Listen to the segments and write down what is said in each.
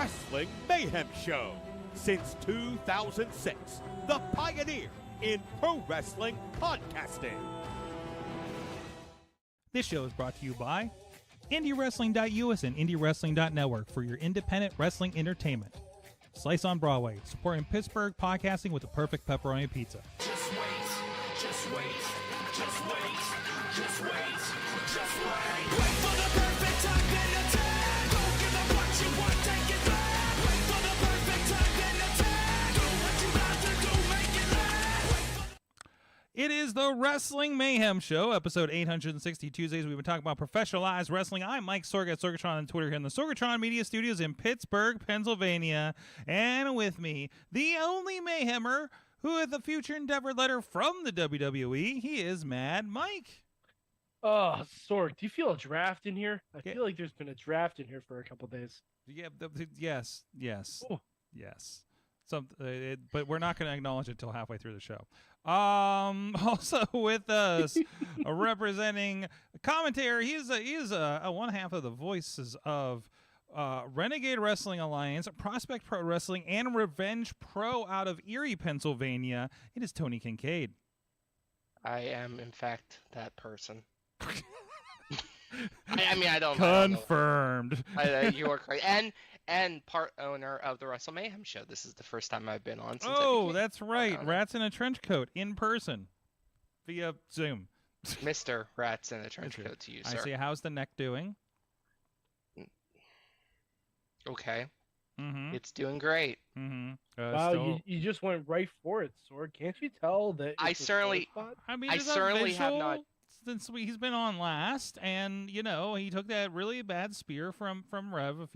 Wrestling Mayhem Show. Since 2006, the pioneer in pro wrestling podcasting. This show is brought to you by IndyWrestling.us and IndyWrestling.network for your independent wrestling entertainment. Slice on Broadway, supporting Pittsburgh podcasting with the perfect pepperoni pizza. Just wait, just wait, just wait, just wait, just wait. Wait for the perfect time, then attack. Don't give up what you want, take it back. Wait for the perfect time, then attack. Do what you got to do, make it last. It is the Wrestling Mayhem Show, episode 860 Tuesdays. We've been talking about professionalized wrestling. I'm Mike Sorg at Sorgatron on Twitter here in the Sorgatron Media Studios in Pittsburgh, Pennsylvania. And with me, the only Mayhemmer who had the future endeavor letter from the WWE. He is Mad Mike. Oh, Sorg, do you feel a draft in here? I feel like there's been a draft in here for a couple days. Yeah, yes. Oh. Yes. But we're not going to acknowledge it until halfway through the show. Also with us, representing commentary, he is one half of the voices of Renegade Wrestling Alliance, Prospect Pro Wrestling, and Revenge Pro out of Erie, Pennsylvania. It is Tony Kincaid. I am, in fact, that person. I don't Confirmed. You are correct. And part owner of the Wrestle Mayhem Show. This is the first time I've been on. Oh, that's right. Rats in a trench coat in person via Zoom. Mr. Rats in a trench coat to you, sir. I see. How's the neck doing? Okay. Mm-hmm. It's doing great. Mm-hmm. Wow, you just went right for it, Sorg. Can't you tell that? I certainly have not. Since he's been on last, and he took that really bad spear from Rev a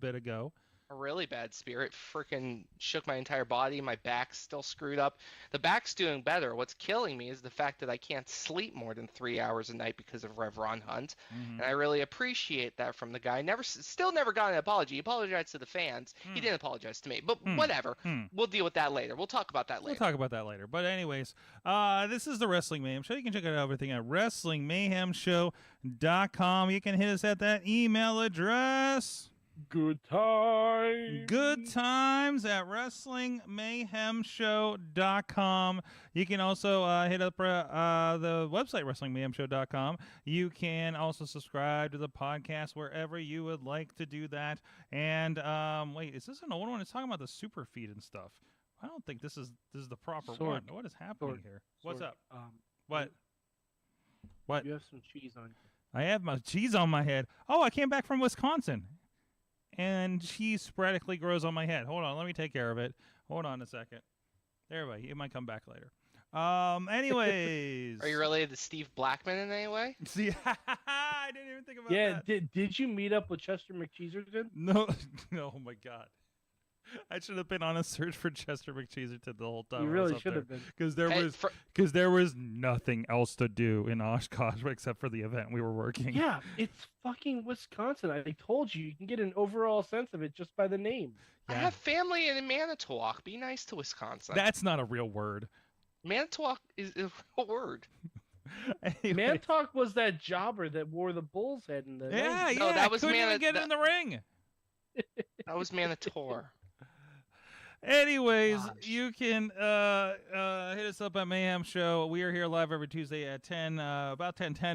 bit ago. A really bad spirit. Freaking shook my entire body. My back's still screwed up. The back's doing better. What's killing me is the fact that I can't sleep more than 3 hours a night because of Rev Ron Hunt. Mm-hmm. And I really appreciate that from the guy. Still never got an apology. He apologized to the fans. He didn't apologize to me. But whatever. We'll deal with that later. We'll talk about that later. But anyways, this is the Wrestling Mayhem Show. You can check out everything at WrestlingMayhemShow.com. You can hit us at that email address. Good times at WrestlingMayhemShow.com. You can also hit up the website, WrestlingMayhemShow.com. You can also subscribe to the podcast wherever you would like to do that. And wait, is this an old one? It's talking about the super feed and stuff. I don't think this is the proper one. What is happening here? What's up? What? You have some cheese on you. I have my cheese on my head. Oh, I came back from Wisconsin. And cheese sporadically grows on my head. Hold on, let me take care of it. Hold on a second. There we go. It might come back later. Anyways. Are you related to Steve Blackman in any way? See, I didn't even think about that. Yeah, did you meet up with Chester McCheeserton? No, oh my God. I should have been on a search for Chester McCheeserton the whole time. You really should have been. Because there was nothing else to do in Oshkosh except for the event we were working. Yeah, it's fucking Wisconsin. I told you can get an overall sense of it just by the name. Yeah. I have family in Manitowoc. Be nice to Wisconsin. That's not a real word. Manitowoc is a real word. Manitowoc was that jobber that wore the bull's head in the ring. No, that was couldn't even get in the ring. That was Manitor. Anyways, you can hit us up at Mayhem Show. We are here live every Tuesday at 10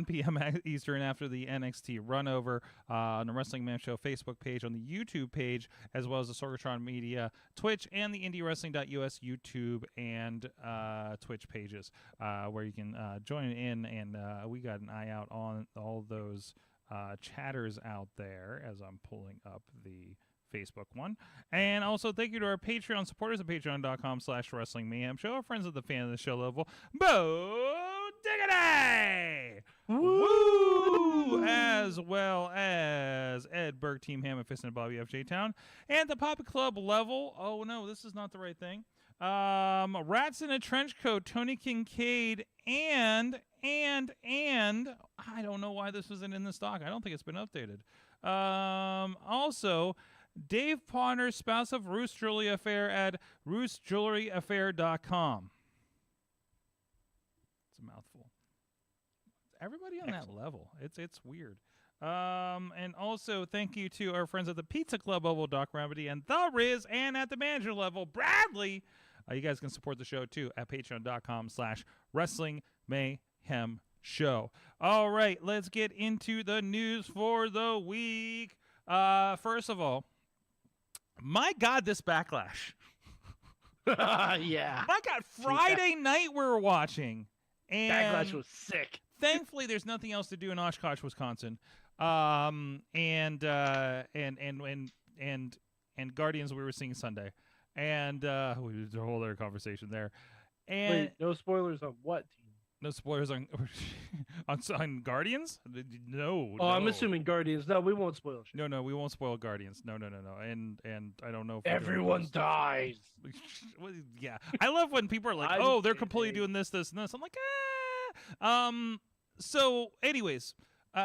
p.m. Eastern after the NXT runover on the Wrestling Mayhem Show Facebook page, on the YouTube page, as well as the Sorgatron Media Twitch and the IndyWrestling.us YouTube and Twitch pages, where you can join in, and we got an eye out on all those chatters out there as I'm pulling up the Facebook one. And also thank you to our Patreon supporters at patreon.com/Wrestling Mayhem Show, our friends at the fan of the show level, Bo Diggity! Woo! As well as Ed Berg, Team Ham, and Fist and Bobby FJ Town. And the Poppy Club level, oh no, this is not the right thing. Rats in a Trench Coat, Tony Kincaid, and I don't know why this isn't in the stock. I don't think it's been updated. Also, Dave Potter, spouse of Roos Jewelry Affair at roosjewelryaffair.com. It's a mouthful. Everybody on that level. It's weird. And also thank you to our friends at the Pizza Club level, Doc Remedy and The Riz, and at the manager level, Bradley. You guys can support the show too at patreon.com/Wrestling Mayhem Show. All right, let's get into the news for the week. First of all, my God, this Backlash. Yeah. My God, Friday night we were watching. And Backlash was sick. thankfully, there's nothing else to do in Oshkosh, Wisconsin. And Guardians we were seeing Sunday. And there's a whole other conversation there. And Wait, no spoilers on what team? no spoilers on on Guardians? No. Oh, I'm no. assuming Guardians. No, we won't spoil shit. No, we won't spoil Guardians. No. And I don't know if Everyone dies. Well, yeah, I love when people are like, I'm "Oh, they're completely kidding. doing this, and this." I'm like, ah. So, anyways, we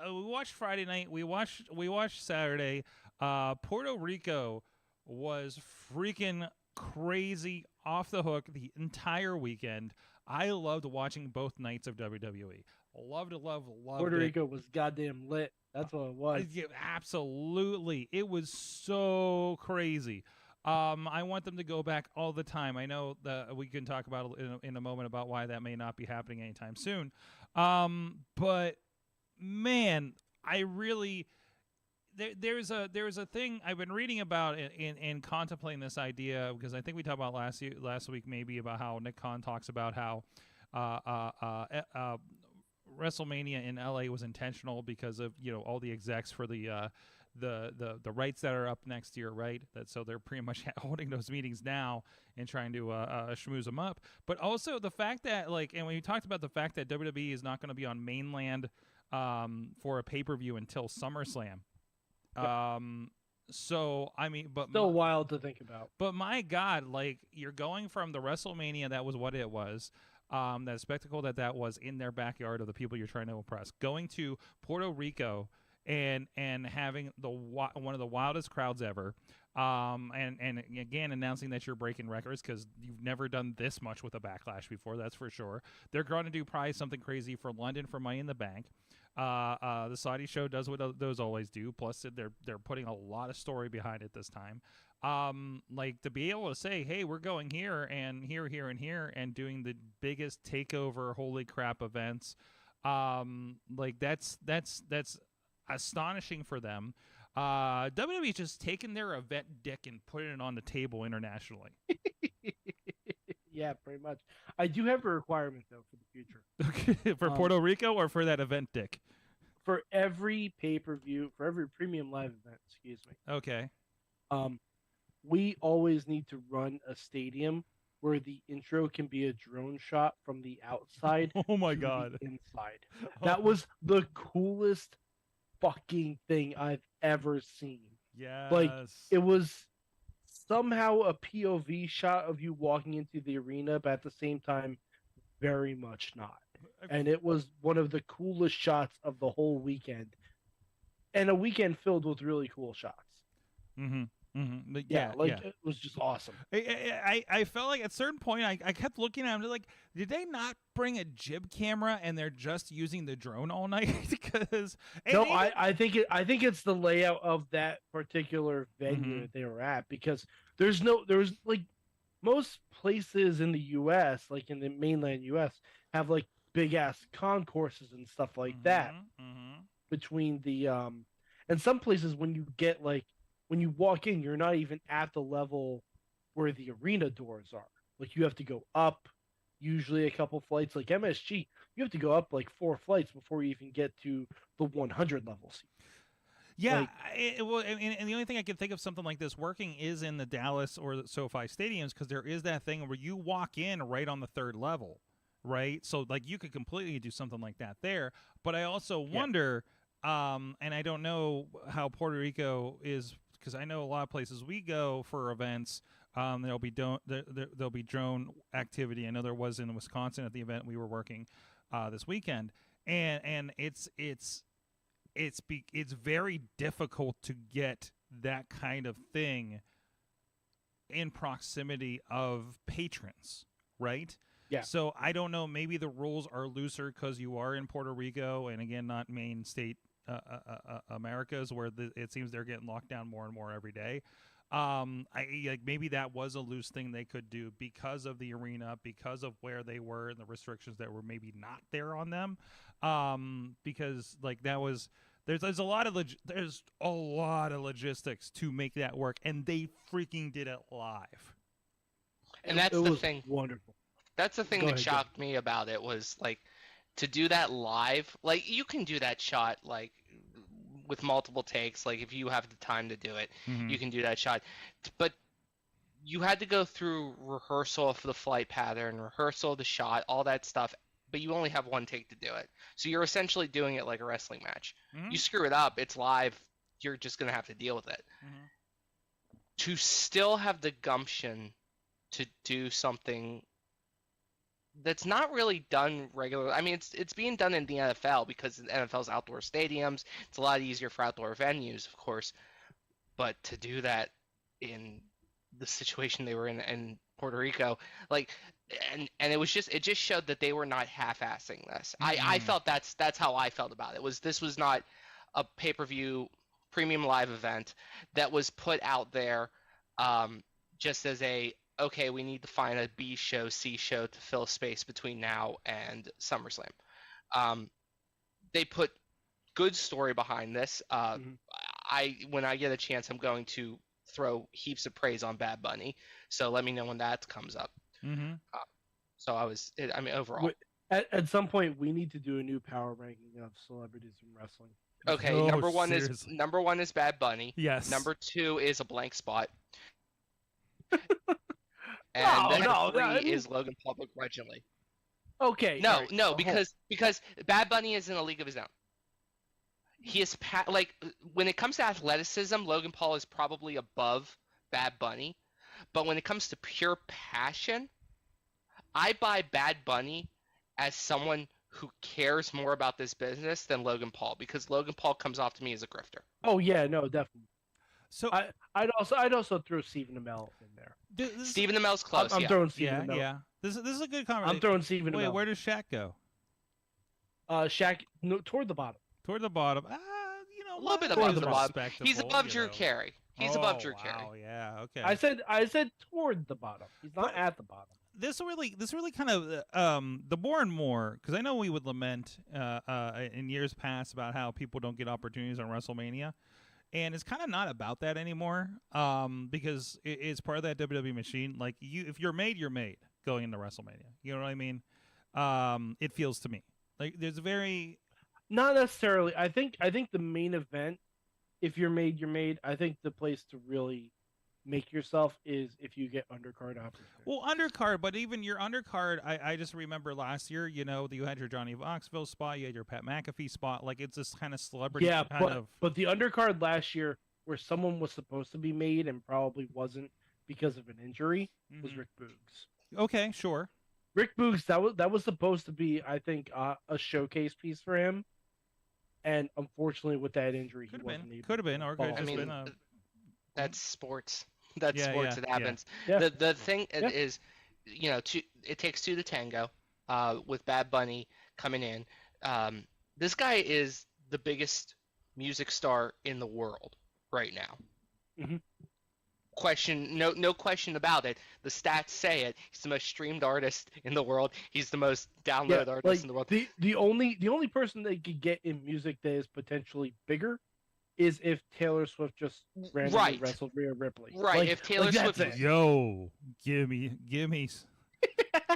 watched Friday night. We watched Saturday. Puerto Rico was freaking crazy, off the hook the entire weekend. I loved watching both nights of WWE. Loved Puerto it. Rico was goddamn lit. That's what it was. Yeah, absolutely. It was so crazy. I want them to go back all the time. I know that we can talk about in a moment about why that may not be happening anytime soon. But man, I really there's a thing I've been reading about in contemplating this idea, because I think we talked about last week maybe about how Nick Khan talks about how WrestleMania in LA was intentional because of all the execs for the rights that are up next year, right? So they're pretty much holding those meetings now and trying to schmooze them up. But also the fact that and when you talked about the fact that WWE is not going to be on mainland for a pay-per-view until SummerSlam. So I mean, but Still wild to think about. But my God, you're going from the WrestleMania that was what it was. That spectacle that was in their backyard of the people you're trying to impress, going to Puerto Rico and having one of the wildest crowds ever, and again announcing that you're breaking records because you've never done this much with a Backlash before. That's for sure. They're going to do probably something crazy for London for Money in the Bank. The Saudi show does what those always do. Plus, they're putting a lot of story behind it this time. To be able to say, hey, we're going here and here and here and doing the biggest takeover, holy crap events. That's astonishing for them. WWE's just taken their event dick and putting it on the table internationally. Yeah, pretty much. I do have a requirement though for the future. Okay, for Puerto Rico or for that event dick? For every pay-per-view, for every premium live event, excuse me. Okay. We always need to run a stadium where the intro can be a drone shot from the outside. Oh my to God. the inside. That was the coolest fucking thing I've ever seen. Yes. It was somehow a POV shot of you walking into the arena, but at the same time, very much not. And it was one of the coolest shots of the whole weekend. And a weekend filled with really cool shots. Mm-hmm. Mm-hmm. It was just awesome. I felt like at a certain point I kept looking at them like, did they not bring a jib camera and they're just using the drone all night? Because I think it's the layout of that particular venue that they were at, because there's most places in the US, like in the mainland US, have like big ass concourses and stuff like that between the and some places when you walk in, you're not even at the level where the arena doors are. Like you have to go up, usually a couple flights. Like MSG, you have to go up like 4 flights before you even get to the 100 level seat. Yeah, and the only thing I can think of something like this working is in the Dallas or the SoFi stadiums, because there is that thing where you walk in right on the 3rd level, right? So you could completely do something like that there. But I also wonder, and I don't know how Puerto Rico is, because I know a lot of places we go for events, there'll be drone activity. I know there was in Wisconsin at the event we were working this weekend, and it's very difficult to get that kind of thing in proximity of patrons, right? Yeah. So I don't know. Maybe the rules are looser because you are in Puerto Rico, and again, not main state Americas, where it seems they're getting locked down more and more every day. Maybe that was a loose thing they could do because of the arena, because of where they were and the restrictions that were maybe not there on them. Because like that was there's a lot of logistics to make that work, and they freaking did it live. And that's it the was thing. Wonderful. That's the thing Go that ahead, shocked me about it was like to do that live. Like you can do that shot like with multiple takes. Like if you have the time to do it, you can do that shot. But you had to go through rehearsal of the flight pattern, rehearsal of the shot, all that stuff. But you only have one take to do it. So you're essentially doing it like a wrestling match. You screw it up, it's live. You're just gonna have to deal with it. To still have the gumption to do something that's not really done regularly. I mean, it's being done in the NFL because the NFL's outdoor stadiums. It's a lot easier for outdoor venues, of course. But to do that in the situation they were in Puerto Rico, like, and it just showed that they were not half-assing this. I felt that's how I felt about it. This was not a pay-per-view premium live event that was put out there just as okay, we need to find a B show, C show to fill space between now and SummerSlam. They put good story behind this. When I get a chance, I'm going to throw heaps of praise on Bad Bunny. So let me know when that comes up. Overall. At some point, we need to do a new power ranking of celebrities in wrestling. Okay, Oh, number one seriously. is Bad Bunny. Yes. Number 2 is a blank spot. And number 3 is Logan Paul begrudgingly. Okay. No, right. no, because Bad Bunny is in a league of his own. He is when it comes to athleticism, Logan Paul is probably above Bad Bunny, but when it comes to pure passion, I buy Bad Bunny as someone who cares more about this business than Logan Paul, because Logan Paul comes off to me as a grifter. Oh yeah, no, definitely. So I'd also throw Stephen Amell in there. Stephen Amell's close. I'm throwing Stephen Amell. Yeah. This is a good conversation. I'm throwing Stephen Amell. Wait, where does Shaq go? Shaq, toward the bottom. Toward the bottom. A little bit above the bottom. He's above Drew Carey. He's above Drew Carey. Oh yeah, okay. I said toward the bottom. He's not at the bottom. This really kind of the more and more, because I know we would lament in years past about how people don't get opportunities on WrestleMania, and it's kind of not about that anymore, because it's part of that WWE machine. Like if you're made, you're made going into WrestleMania. You know what I mean? It feels to me like there's not necessarily. I think the main event, if you're made, you're made. I think the place to really make yourself is if you get undercard opportunity. Well, undercard, but even your undercard, I just remember last year, you had your Johnny Knoxville spot, you had your Pat McAfee spot, like it's this kind of celebrity but the undercard last year where someone was supposed to be made and probably wasn't because of an injury was Rick Boogs. Okay, sure. Rick Boogs, that was supposed to be, I think, a showcase piece for him, and unfortunately with that injury, he wasn't able. Could have been, or could have just been. That's sports. That's sports. It happens. Yeah. The thing is, it takes 2 to tango. With Bad Bunny coming in, this guy is the biggest music star in the world right now. No question about it. The stats say it. He's the most streamed artist in the world. He's the most downloaded artist in the world. The only person they could get in music that is potentially bigger is if Taylor Swift just randomly wrestled Rhea Ripley. Right. If Taylor Swift, give me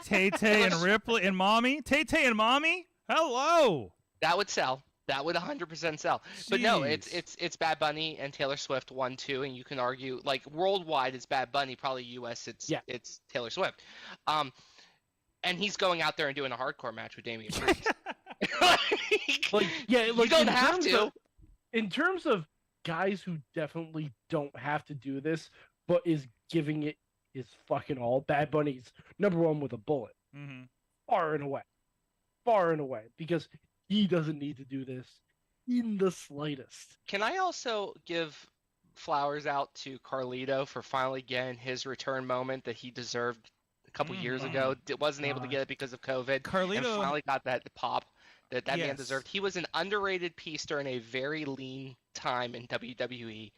Tay-Tay and Ripley and Mommy. Tay-Tay and Mommy. Hello. That would sell. That would 100% sell. Jeez. But no, it's Bad Bunny and Taylor Swift 1, 2, and you can argue like worldwide it's Bad Bunny, probably US it's Taylor Swift. And he's going out there and doing a hardcore match with Damian Priest. You don't have to. In terms of guys who definitely don't have to do this, but is giving it his fucking all, Bad Bunny's number 1 with a bullet. Far and away. Because he doesn't need to do this in the slightest. Can I also give flowers out to Carlito for finally getting his return moment that he deserved a couple years ago. Wasn't able to get it because of COVID. Carlito and finally got that pop that man Yes. deserved. He was an underrated piece during a very lean time in WWE.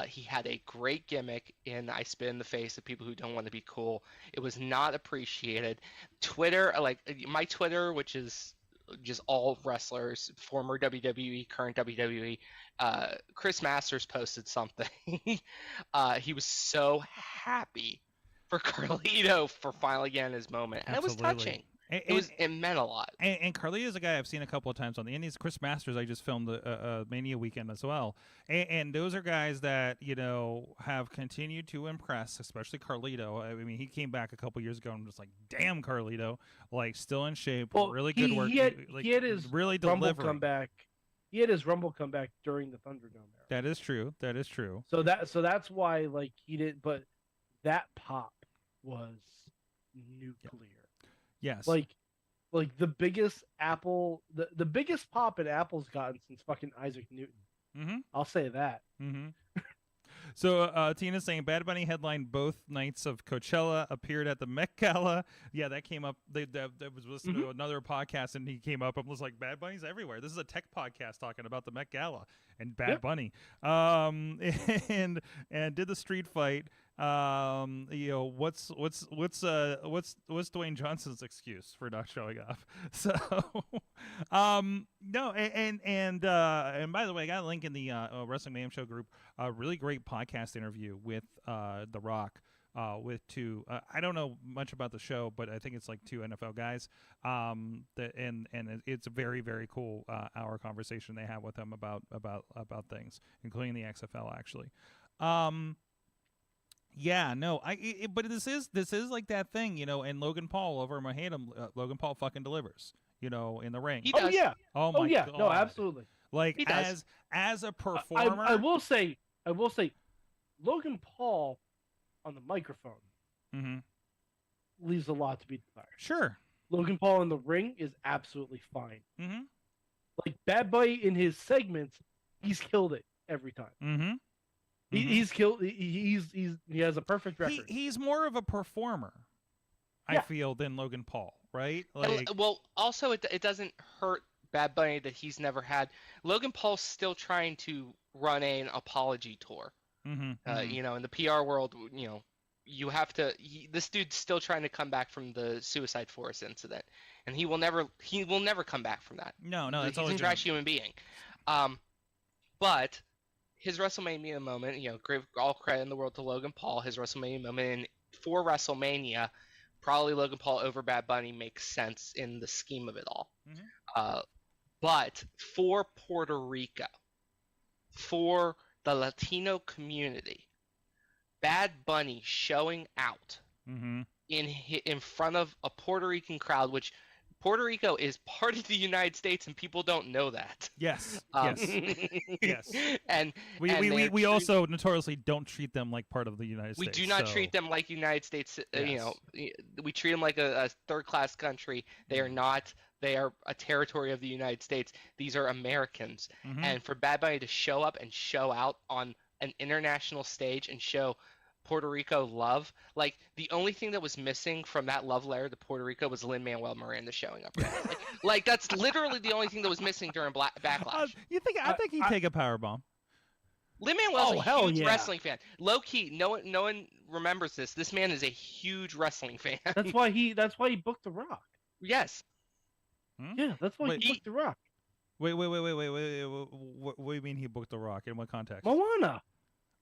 He had a great gimmick in I Spit in the Face of people who don't want to be cool. It was not appreciated. Twitter, like my Twitter, which is just all wrestlers, former WWE, current WWE, Chris Masters posted something. He was so happy for Carlito for finally getting his moment. And Absolutely. it was touching. It meant a lot. And Carlito's a guy I've seen a couple of times on the Indies. Chris Masters, I just filmed a Mania weekend as well. And those are guys that, you know, have continued to impress, especially Carlito. I mean, he came back a couple years ago and I'm just like, damn, Carlito. Like, still in shape, really good work. He had his really Rumble delivering. comeback. He had his Rumble comeback during the Thunderdome era. That is true. That is true. So that's why, like, he did. But that pop was nuclear. Yes. Like the biggest Apple, the biggest pop that Apple's gotten since fucking Isaac Newton. Mm-hmm. I'll say that. Mm-hmm. So Tina's saying Bad Bunny headlined both nights of Coachella, appeared at the Met Gala. Yeah, that came up. That was listening to another podcast, and he came up and was like, Bad Bunny's everywhere. This is a tech podcast talking about the Met Gala and Bad Bunny. And did the street fight. You know, what's Dwayne Johnson's excuse for not showing up? So no, and by the way, I got a link in the Wrestling Mayhem Show group, a really great podcast interview with The Rock, with two I don't know much about the show, but I think it's like two NFL guys, and it's a very, very cool hour conversation they have with them about things, including the XFL actually. Yeah, no, but this is like that thing, you know, and Logan Paul, over him or hate him, Logan Paul fucking delivers, you know, in the ring. He does. Oh yeah. Oh my yeah. God. No, absolutely. Like, He does. as a performer, I will say, Logan Paul on the microphone Mhm. leaves a lot to be desired. Sure. Logan Paul in the ring is absolutely fine. Mm-hmm. Like Bad Bunny in his segments, he's killed it every time. Mm-hmm. He's killed. He has a perfect record. He's more of a performer, I Yeah. feel, than Logan Paul, right? And, Like, well, also it doesn't hurt Bad Bunny that he's never had. Logan Paul's still trying to run an apology tour. You know, in the PR world, you know, you have to. This dude's still trying to come back from the Suicide Forest incident, and he will never come back from that. no, that's He's always a trash human being. But his WrestleMania moment, you know, great, all credit in the world to Logan Paul. His WrestleMania moment, and for WrestleMania, probably Logan Paul over Bad Bunny makes sense in the scheme of it all. But for Puerto Rico, for the Latino community, Bad Bunny showing out in front of a Puerto Rican crowd, which Puerto Rico is part of the United States, and people don't know that. Yes. Yes. And we also notoriously don't treat them like part of the United we States. do not so- treat them like United States. You Yes. know, we treat them like a third-class country. They are not. They are a territory of the United States. These are Americans. And for Bad Bunny to show up and show out on an international stage and show Puerto Rico love, like the only thing that was missing from that love letter to Puerto Rico was Lin-Manuel Miranda showing up. Like that's literally the only thing that was missing during Backlash. I think he'd take a powerbomb. Lin-Manuel's a huge wrestling fan. Low key, no one remembers this. This man is a huge wrestling fan. That's why he booked The Rock. Yes. Yeah, that's why he booked The Rock. Wait. What do you mean he booked The Rock? In what context? Moana.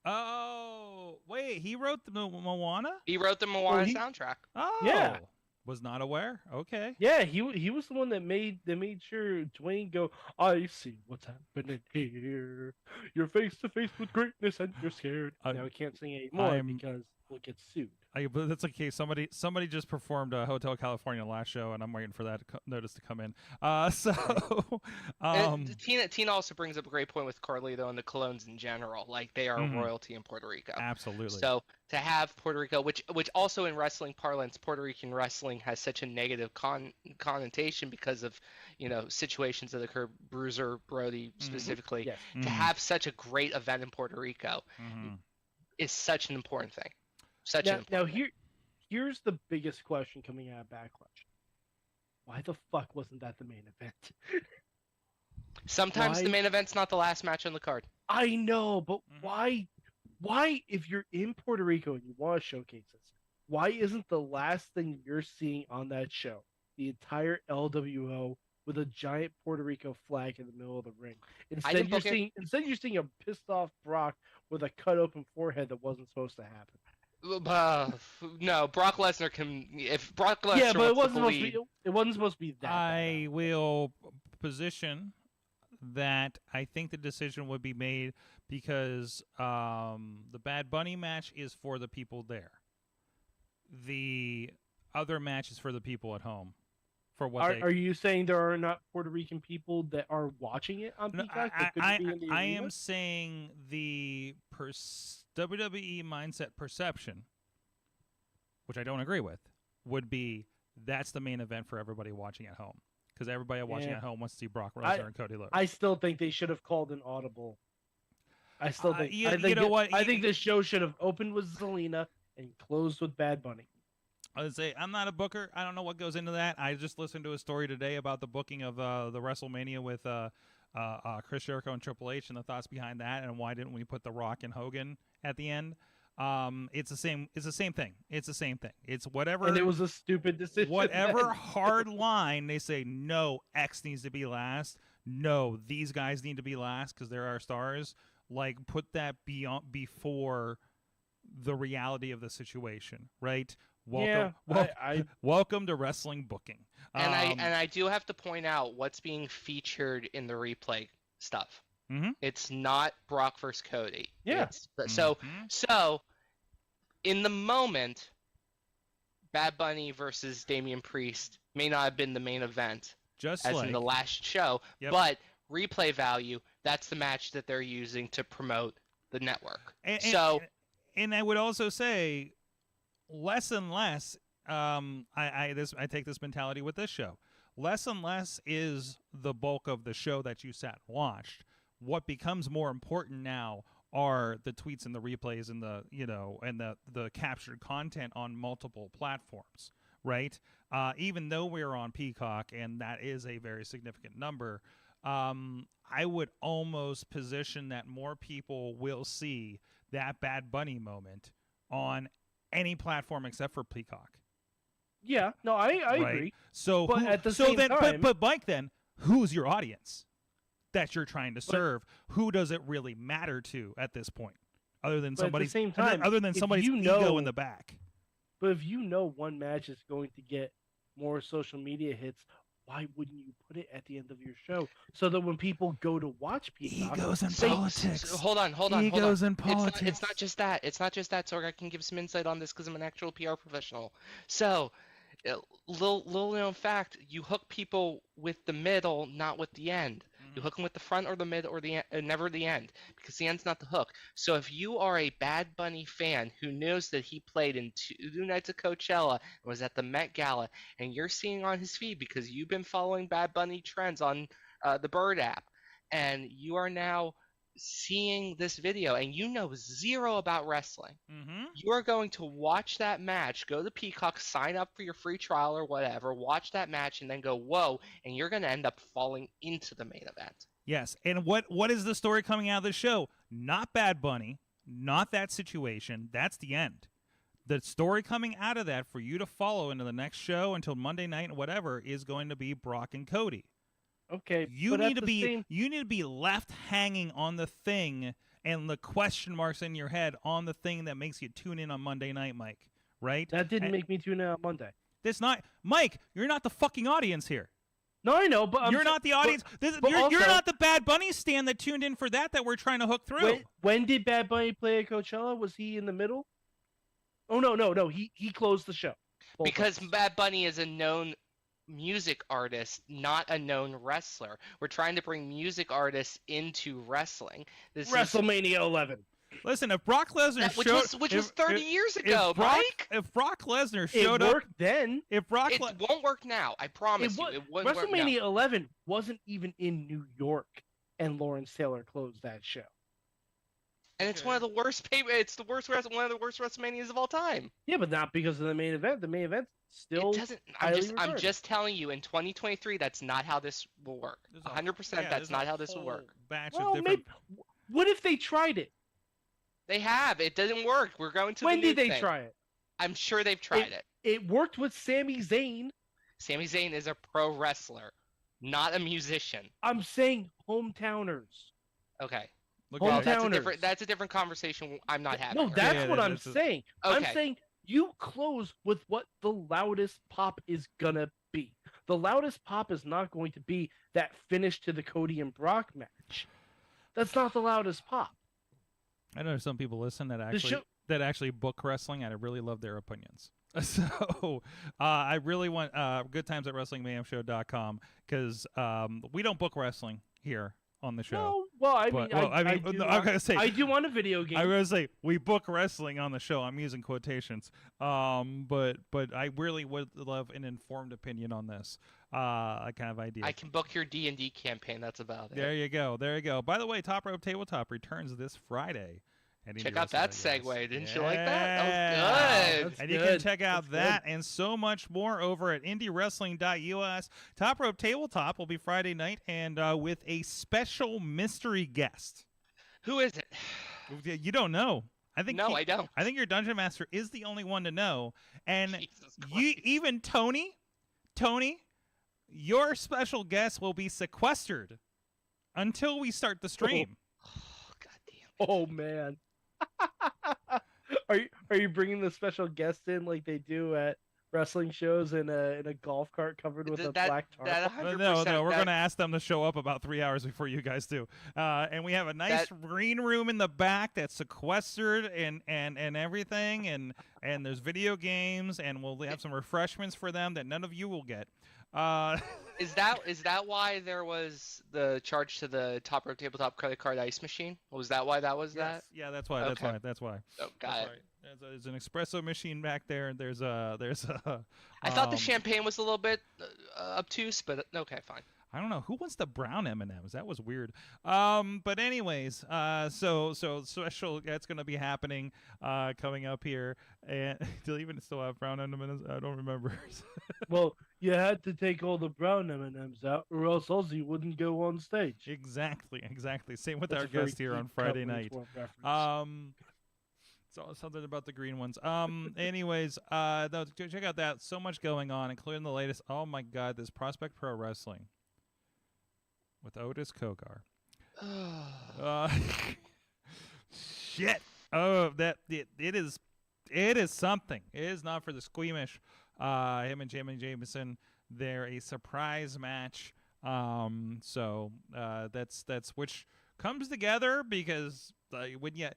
Oh, wait, he wrote the Moana? He wrote the Moana soundtrack. Oh, yeah. Was not aware. Okay. Yeah, he was the one that made sure Dwayne go, I see what's happening here. You're face to face with greatness and you're scared. Now he can't sing anymore because we'll get sued. But that's okay. Somebody just performed Hotel California last show, and I'm waiting for that notice to come in. Tina also brings up a great point with Carlito and the Colognes in general. Like they are royalty in Puerto Rico. Absolutely. So to have Puerto Rico, which also in wrestling parlance, Puerto Rican wrestling has such a negative connotation because of, you know, situations that occur, Bruiser, Brody specifically. Yes. To have such a great event in Puerto Rico is such an important thing. Now here's the biggest question coming out of Backlash. Why the fuck wasn't that the main event? Sometimes Why? the main event's not the last match on the card. I know, but why, if you're in Puerto Rico and you want to showcase this, why isn't the last thing you're seeing on that show the entire LWO with a giant Puerto Rico flag in the middle of the ring? Instead, you're seeing a pissed off Brock with a cut open forehead that wasn't supposed to happen. No, Brock Lesnar can. If Brock Lesnar Yeah, but it wants wasn't to bleed, it wasn't supposed to be that. I will position that I think the decision would be made because the Bad Bunny match is for the people there. The other match is for the people at home. For what Are you saying there are not Puerto Rican people that are watching it on Peacock? I am saying the WWE mindset perception, which I don't agree with, would be that's the main event for everybody watching at home. Because everybody watching at home wants to see Brock Lesnar and Cody Rhodes. I still think they should have called an audible. I still think. I think this show should have opened with Zelina and closed with Bad Bunny. I would say I'm not a booker. I don't know what goes into that. I just listened to a story today about the booking of the WrestleMania with Chris Jericho and Triple H and the thoughts behind that, and why didn't we put The Rock and Hogan at the end? It's the same. It's the same thing. It's the same thing. It's whatever. And it was a stupid decision. Whatever hard line they say, no, X needs to be last. No, these guys need to be last because they're our stars. Like, put that before the reality of the situation, right? Welcome to wrestling booking. And I do have to point out what's being featured in the replay stuff. Mm-hmm. It's not Brock versus Cody. Yeah. So in the moment, Bad Bunny versus Damian Priest may not have been the main event, in the last show, but replay value, that's the match that they're using to promote the network. And I would also say, less and less. I take this mentality with this show. Less and less is the bulk of the show that you sat and watched. What becomes more important now are the tweets and the replays and the captured content on multiple platforms, right? Even though we're on Peacock and that is a very significant number, I would almost position that more people will see that Bad Bunny moment on any platform except for Peacock. Yeah, no, I agree. So, but at the same time, but Mike, then who's your audience that you're trying to serve? Who does it really matter to at this point, other than somebody's ego in the back? But if you know one match is going to get more social media hits, why wouldn't you put it at the end of your show so that when people go to watch Peacock, egos and politics? Hold on. Egos and politics. It's not just that. So I can give some insight on this because I'm an actual PR professional. So, little known fact: you hook people with the middle, not with the end. You hook them with the front or the mid or the end, never the end, because the end's not the hook. So if you are a Bad Bunny fan who knows that he played in 2 nights of Coachella and was at the Met Gala, and you're seeing on his feed because you've been following Bad Bunny trends on the Bird app, and you are now seeing this video and you know zero about wrestling, you are going to watch that match, go to Peacock, sign up for your free trial or whatever, watch that match, and then go, whoa, and you're going to end up falling into the main event. Yes, and what is the story coming out of the show? Not Bad Bunny, not that situation. That's the end. The story coming out of that for you to follow into the next show until Monday night and whatever is going to be Brock and Cody. Okay, you need to be left hanging on the thing and the question marks in your head on the thing that makes you tune in on Monday night, Mike. Right? That didn't make me tune in on Monday. That's not Mike. You're not the fucking audience here. No, I know, but you're not the audience. You're not the Bad Bunny stand that tuned in for that we're trying to hook through. When did Bad Bunny play at Coachella? Was he in the middle? Oh no. He closed the show. Because Bad Bunny is a known music artist, not a known wrestler. We're trying to bring music artists into wrestling. This WrestleMania 11. Listen, if Brock Lesnar which was 30 years ago, Mike. If Brock Lesnar showed up, it worked then. It won't work now. I promise you, it won't work now. WrestleMania 11 wasn't even in New York, and Lawrence Taylor closed that show. And it's one of the worst It's the worst one of the worst WrestleManias of all time. Yeah, but not because of the main event. The main event still It doesn't. I'm just telling you. In 2023, that's not how this will work. 100%. That's not how this will work. Well, maybe. What if they tried it? They have. It didn't work. We're going to. When the new did they thing. try it? I'm sure they've tried it. It worked with Sami Zayn. Sami Zayn is a pro wrestler, not a musician. I'm saying hometowners. Okay. Well, that's a different conversation. I'm not having. No, that's what I'm saying. Okay. I'm saying you close with what the loudest pop is gonna be. The loudest pop is not going to be that finish to the Cody and Brock match. That's not the loudest pop. I know some people listen that actually book wrestling, and I really love their opinions. So I really want good times at WrestlingMayhemShow.com because we don't book wrestling here on the show. No, well, I do want a video game. I'm gonna say we book wrestling on the show. I'm using quotations. But I really would love an informed opinion on this kind of idea. I can book your D&D campaign. That's about it. There you go. By the way, Top Rope Tabletop returns this Friday. Check out that segue. Didn't you like that? That was good. And you can check out that and so much more over at IndyWrestling.us. Top Rope Tabletop will be Friday night and with a special mystery guest. Who is it? You don't know. I don't. I think your Dungeon Master is the only one to know. And even Tony, your special guest will be sequestered until we start the stream. Oh, God damn. Oh, man. Are you bringing the special guest in like they do at wrestling shows in a golf cart covered with a black tarp? No, we're going to ask them to show up about 3 hours before you guys do. And we have a nice green room in the back that's sequestered and everything, and there's video games, and we'll have some refreshments for them that none of you will get. Is that why there was the charge to the Top Rope Tabletop credit card ice machine? Was that why that was that? Yeah, that's why. Okay. That's why. Oh, got it. Right. There's an espresso machine back there, and there's a. I thought the champagne was a little bit obtuse, but okay, fine. I don't know who wants the brown M&Ms. That was weird. But anyways, so special. That's going to be happening coming up here. And do you even still have brown M&Ms? I don't remember. Well, you had to take all the brown M&Ms out, or else Ozzy wouldn't go on stage. Exactly. Same with our guest here on Friday night. So something about the green ones. Anyways, check out that. So much going on, including the latest. Oh my God, this Prospect Pro Wrestling with Otis Kogar. Shit. Oh, it is something. It is not for the squeamish. Him and Jamie Jameson, they're a surprise match. So that's which comes together because when you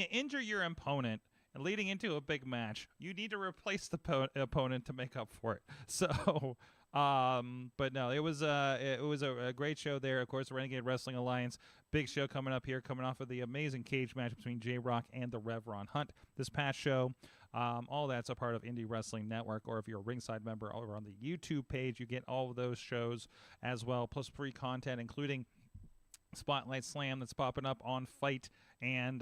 injure your opponent and leading into a big match, you need to replace the opponent to make up for it. So. But no, it was a great show there. Of course, the Renegade Wrestling Alliance, big show coming up here, coming off of the amazing cage match between J-Rock and the Rev Ron Hunt this past show. All that's a part of Indie Wrestling Network, or if you're a Ringside member over on the YouTube page, you get all of those shows as well, plus free content, including Spotlight Slam that's popping up on Fight and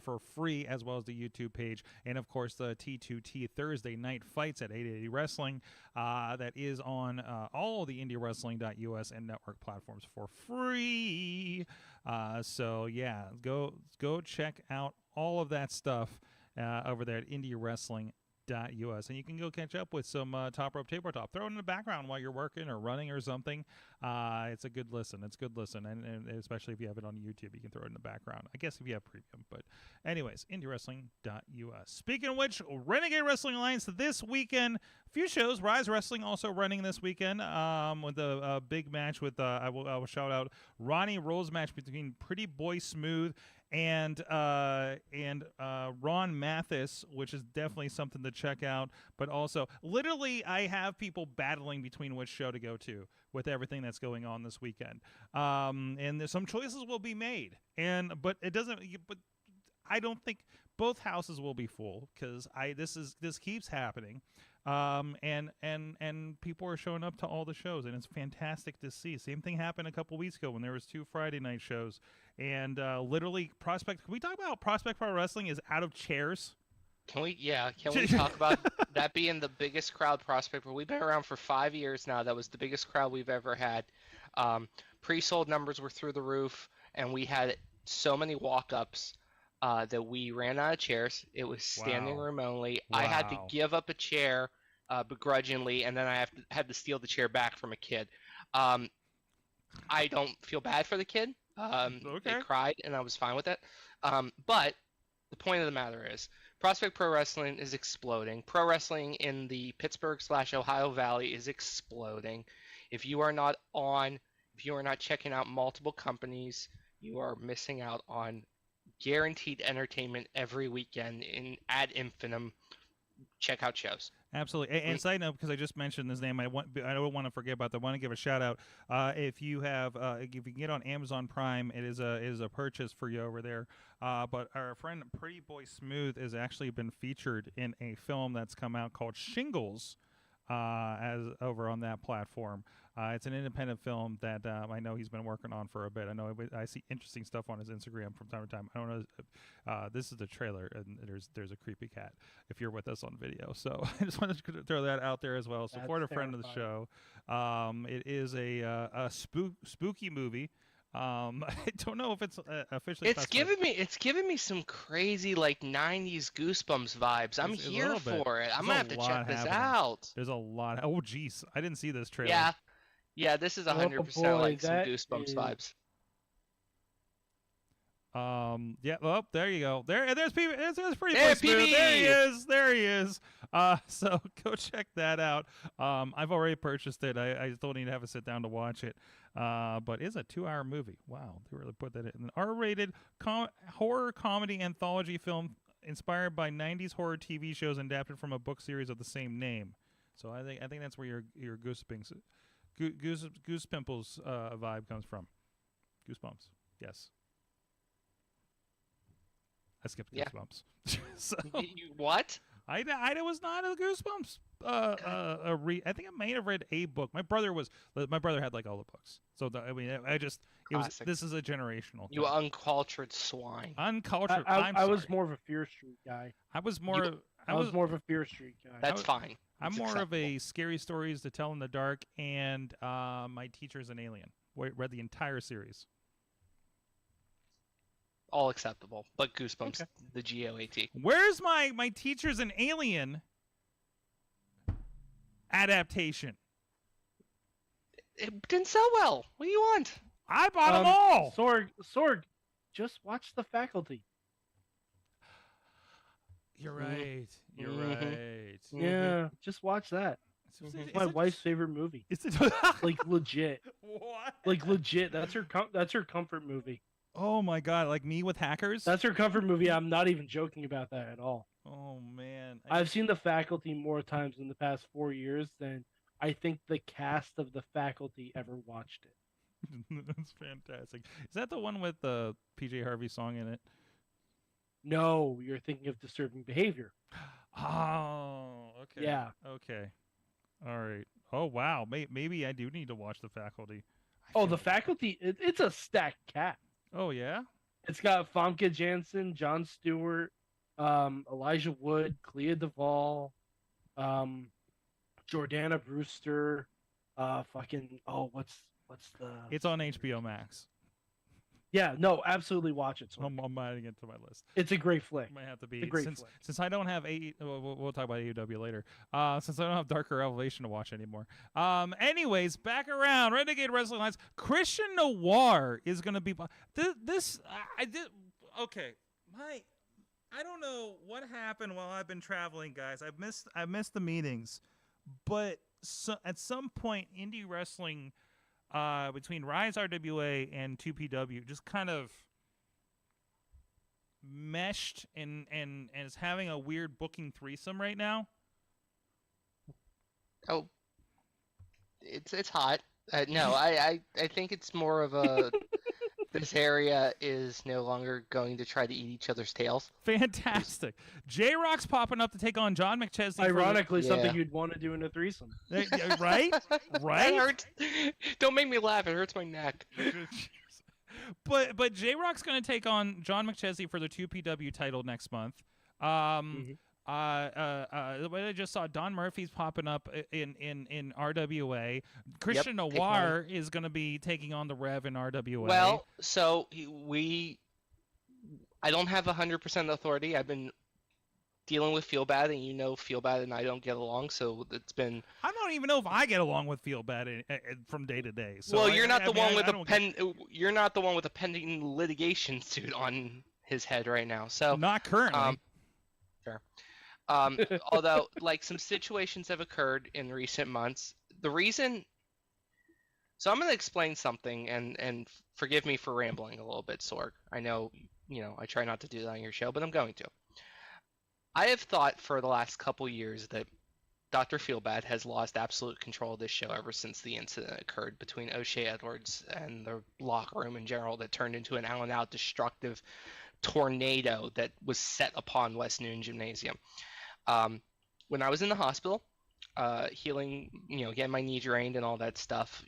for free, as well as the YouTube page, and of course the T2T Thursday night fights at 880 Wrestling that is on all the IndyWrestling.us and network platforms for free. So yeah, go check out all of that stuff over there at IndyWrestling.us, and you can go catch up with some Top Rope Tabletop. Throw it in the background while you're working or running or something. It's a good listen. And especially if you have it on YouTube, you can throw it in the background. I guess if you have premium, but anyways, IndyWrestling.us. Speaking of which, Renegade Wrestling Alliance this weekend. A few shows. Rise Wrestling also running this weekend with a big match with I will shout out Ronnie Rolls match between Pretty Boy Smooth and Ron Mathis, which is definitely something to check out. But also, literally, I have people battling between which show to go to with everything that's going on this weekend. And there's some choices will be made. But I don't think both houses will be full because this keeps happening. and people are showing up to all the shows, and it's fantastic to see. Same thing happened a couple weeks ago when there was 2 Friday night shows, and literally Prospect. Can we talk about Prospect Pro Wrestling is out of chairs? Can we talk about that being the biggest crowd Prospect? We've been around for 5 years now. That was the biggest crowd we've ever had. Pre-sold numbers were through the roof, and we had so many walk-ups that we ran out of chairs. It was standing room only. Wow. I had to give up a chair begrudgingly, and then I had to steal the chair back from a kid. I don't feel bad for the kid. Okay. They cried, and I was fine with it. But the point of the matter is, Prospect Pro Wrestling is exploding. Pro wrestling in the Pittsburgh/Ohio Valley is exploding. If you are not checking out multiple companies, you are missing out on guaranteed entertainment every weekend ad infinitum. Check out shows. Absolutely. And side note, because I just mentioned his name, I don't want to forget about that. I want to give a shout out. If you can get on Amazon Prime, it is a purchase for you over there. But our friend Pretty Boy Smooth has actually been featured in a film that's come out called Shingles, as over on that platform. It's an independent film that I know he's been working on for a bit. I see interesting stuff on his Instagram from time to time. I don't know. This is the trailer, and there's a creepy cat. If you're with us on video, so I just wanted to throw that out there as well. Support a friend of the show. It is a spooky movie. I don't know if it's officially. It's giving me some crazy like '90s Goosebumps vibes. I'm here for it. I'm gonna have to check this out. There's a lot. Oh, geez, I didn't see this trailer. Yeah, this is 100% like some Goosebumps vibes. Yeah. Well, there you go. There's Pretty Boy Smooth. There he is. So go check that out. I've already purchased it. I still need to have a sit down to watch it. But it's a 2-hour movie. Wow, they really put that in. An R-rated horror comedy anthology film inspired by 90s horror TV shows and adapted from a book series of the same name. So I think that's where your Goosepimples vibe comes from. Goosebumps. Yes. I skipped Goosebumps. So, what? I was not a Goosebumps. I think I may have read a book. My brother had like all the books. So this is a generational. You thing. uncultured swine. Uncultured. I was more of a Fear Street guy. I was more of a Fear Street guy. That's fine. I'm more of a scary stories to tell in the dark, and My Teacher's an Alien. Read the entire series. All acceptable, but Goosebumps, the GOAT. Where's my Teacher's an Alien adaptation? It didn't sell well. What do you want? I bought them all. Sorg, just watch The Faculty. You're right. You're right. Yeah, just watch that. It's my wife's favorite movie. Is it like legit? What? Like legit. That's her comfort movie. Oh my god! Like Me with Hackers. That's her comfort movie. I'm not even joking about that at all. Oh man. I've seen The Faculty more times in the past 4 years than I think the cast of The Faculty ever watched it. That's fantastic. Is that the one with the PJ Harvey song in it? No, you're thinking of Disturbing Behavior. Oh, okay. Yeah. Okay. All right. Oh, wow. Maybe I do need to watch The Faculty. The Faculty, it's a stacked cast. Oh, yeah? It's got Famke Janssen, Jon Stewart, Elijah Wood, Clea Duvall, Jordana Brewster, what's the... It's on HBO Max. Yeah, no, absolutely watch it. I'm adding it to my list. It's a great flick. Might have to be it's a great flick. Since I don't have we'll talk about AEW later. Since I don't have Dark or Elevation to watch anymore. Anyways, back around Renegade Wrestling Lines. Christian Noir is going to be this. I did okay. I don't know what happened while I've been traveling, guys. I missed the meetings, but at some point, indie wrestling. Between Rise RWA and 2PW just kind of meshed and is having a weird booking threesome right now. Oh, it's hot. No, I think it's more of a This area is no longer going to try to eat each other's tails. Fantastic. J-Rock's popping up to take on John McChesney. Ironically, Yeah. something you'd want to do in a threesome. Right? That Right? hurts. Don't make me laugh. It hurts my neck. But J-Rock's going to take on John McChesney for the 2PW title next month. The way I just saw, Don Murphy's popping up in RWA. Christian Yep, Noir is going to be taking on the Rev in RWA. Well, so I don't have 100% authority. I've been dealing with Feel Bad, and you know Feel Bad and I don't get along, so it's been... I don't even know if I get along with Feel Bad from day to day. So well, you're not the one with you're not the one with a pending litigation suit on his head right now. So not currently. Sure. Although, like, some situations have occurred in recent months. The reason... So I'm going to explain something, and forgive me for rambling a little bit, Sorg. I know, I try not to do that on your show, but I'm going to. I have thought for the last couple years that Dr. Feelbad has lost absolute control of this show ever since the incident occurred between O'Shea Edwards and the locker room in general that turned into an out-and-out destructive tornado that was set upon West Newton Gymnasium. When I was in the hospital, healing, getting my knee drained and all that stuff,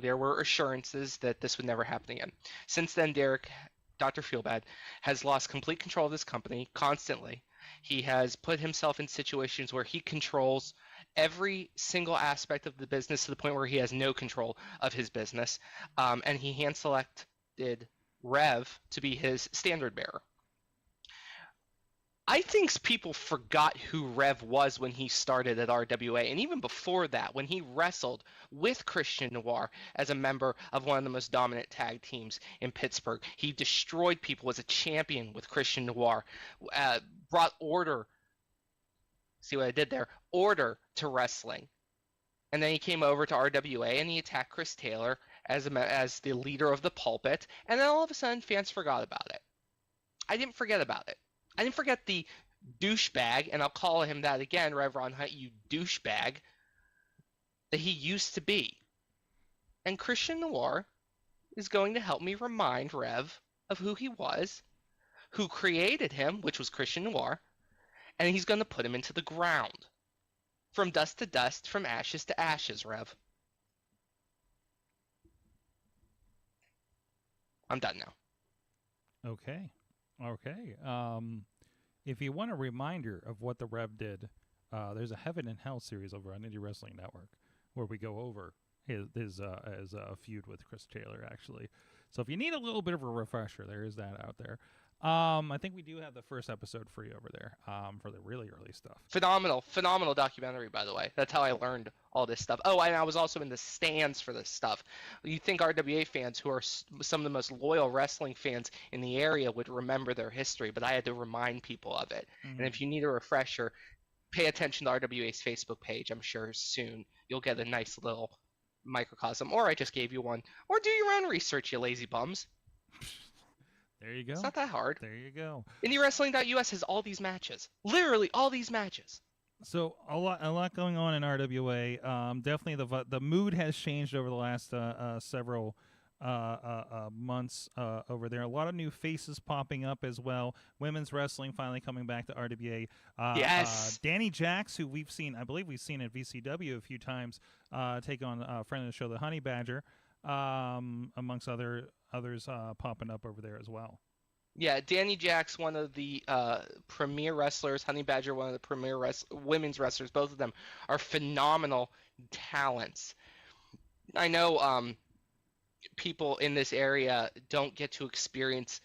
there were assurances that this would never happen again. Since then, Dr. Feelbad, has lost complete control of this company constantly. He has put himself in situations where he controls every single aspect of the business to the point where he has no control of his business, and he hand-selected Rev to be his standard bearer. I think people forgot who Rev was when he started at RWA, and even before that, when he wrestled with Christian Noir as a member of one of the most dominant tag teams in Pittsburgh. He destroyed people as a champion with Christian Noir, brought order, see what I did there, order to wrestling. And then he came over to RWA and he attacked Chris Taylor as the leader of the pulpit, and then all of a sudden fans forgot about it. I didn't forget about it. I didn't forget the douchebag, and I'll call him that again, Rev Ron Hunt, you douchebag, that he used to be. And Christian Noir is going to help me remind Rev of who he was, who created him, which was Christian Noir, and he's going to put him into the ground. From dust to dust, from ashes to ashes, Rev. I'm done now. Okay. If you want a reminder of what the Rev did, there's a Heaven and Hell series over on Indie Wrestling Network where we go over his feud with Chris Taylor, actually. So if you need a little bit of a refresher, there is that out there. I think we do have the first episode free over there for the really early stuff. Phenomenal documentary, by the way. That's how I learned all this stuff. Oh, and I was also in the stands for this stuff. You think RWA fans, who are some of the most loyal wrestling fans in the area, would remember their history, but I had to remind people of it. Mm-hmm. And if you need a refresher, pay attention to RWA's Facebook page. I'm sure soon you'll get a nice little microcosm, or I just gave you one. Or do your own research, you lazy bums. There you go. It's not that hard. There you go. IndyWrestling.us has all these matches. Literally all these matches. So a lot going on in RWA. Definitely the mood has changed over the last several months over there. A lot of new faces popping up as well. Women's wrestling finally coming back to RWA. Yes. Danny Jax, who I believe we've seen at VCW a few times, take on a friend of the show, the Honey Badger, amongst others popping up over there as well. Yeah, Danny Jax, one of the premier wrestlers. Honey Badger, one of the premier women's wrestlers. Both of them are phenomenal talents. I know people in this area don't get to experience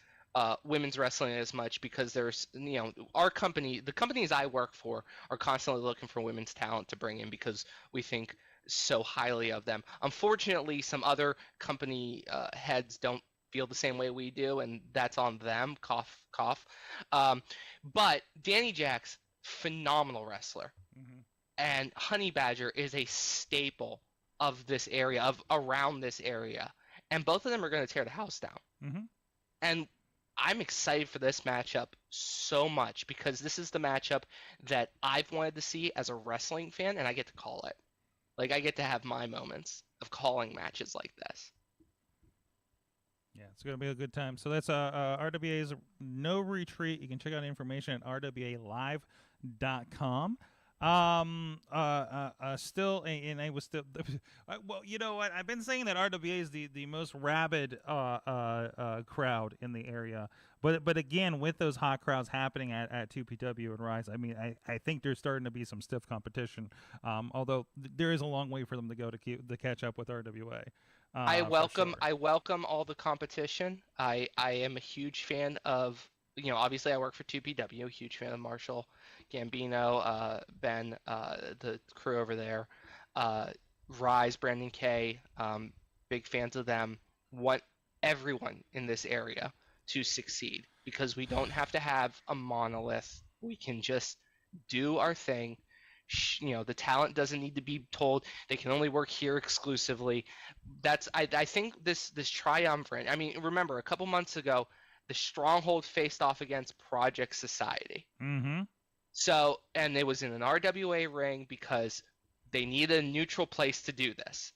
women's wrestling as much because there's, our company, the companies I work for, are constantly looking for women's talent to bring in because we think so highly of them. Unfortunately, some other company heads don't feel the same way we do, and that's on them. Cough, cough. But Danny Jax, phenomenal wrestler. Mm-hmm. And Honey Badger is a staple of this area, around this area. And both of them are going to tear the house down. Mm-hmm. And I'm excited for this matchup so much because this is the matchup that I've wanted to see as a wrestling fan, and I get to call it. Like, I get to have my moments of calling matches like this. Yeah, it's going to be a good time. So that's RWA's No Retreat. You can check out information at rwalive.com. Still, and I was still, well, you know what? I've been saying that RWA is the most rabid crowd in the area. But again, with those hot crowds happening at 2PW and Rise, I mean, I think there's starting to be some stiff competition. Although there is a long way for them to go to catch up with RWA. I welcome sure. all the competition. I am a huge fan of, obviously I work for 2PW, huge fan of Marshall, Gambino, Ben, the crew over there, Rise, Brandon K, big fans of them. Want everyone in this area to succeed because we don't have to have a monolith. We can just do our thing. The talent doesn't need to be told they can only work here exclusively. I think this triumvirate. I mean, remember a couple months ago, the Stronghold faced off against Project Society. Mm-hmm. So, and it was in an RWA ring because they needed a neutral place to do this.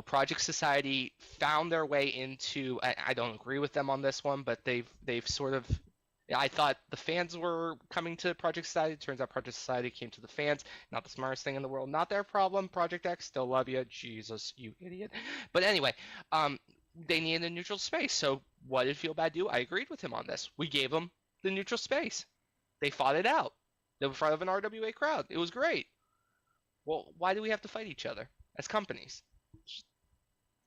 Project Society found their way into. I don't agree with them on this one, but they've sort of. I thought the fans were coming to Project Society. Turns out Project Society came to the fans. Not the smartest thing in the world. Not their problem. Project X, still love you. Jesus, you idiot. But anyway, they needed a neutral space. So what did Feel Bad do? I agreed with him on this. We gave them the neutral space. They fought it out. They were in front of an RWA crowd. It was great. Well, why do we have to fight each other as companies?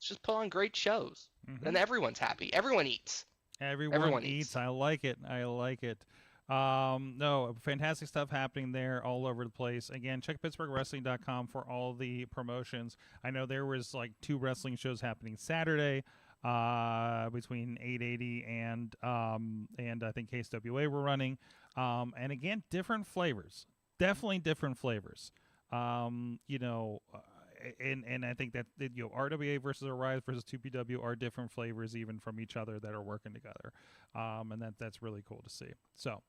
Just put on great shows. Mm-hmm. And everyone's happy. Everyone eats. Everyone eats. I like it. No, fantastic stuff happening there all over the place. Again, check PittsburghWrestling.com for all the promotions. I know there was like 2 wrestling shows happening Saturday between 880 and I think KSWA were running. And again, different flavors. Definitely different flavors. And I think that RWA versus Arise versus 2PW are different flavors even from each other that are working together, and that's really cool to see. So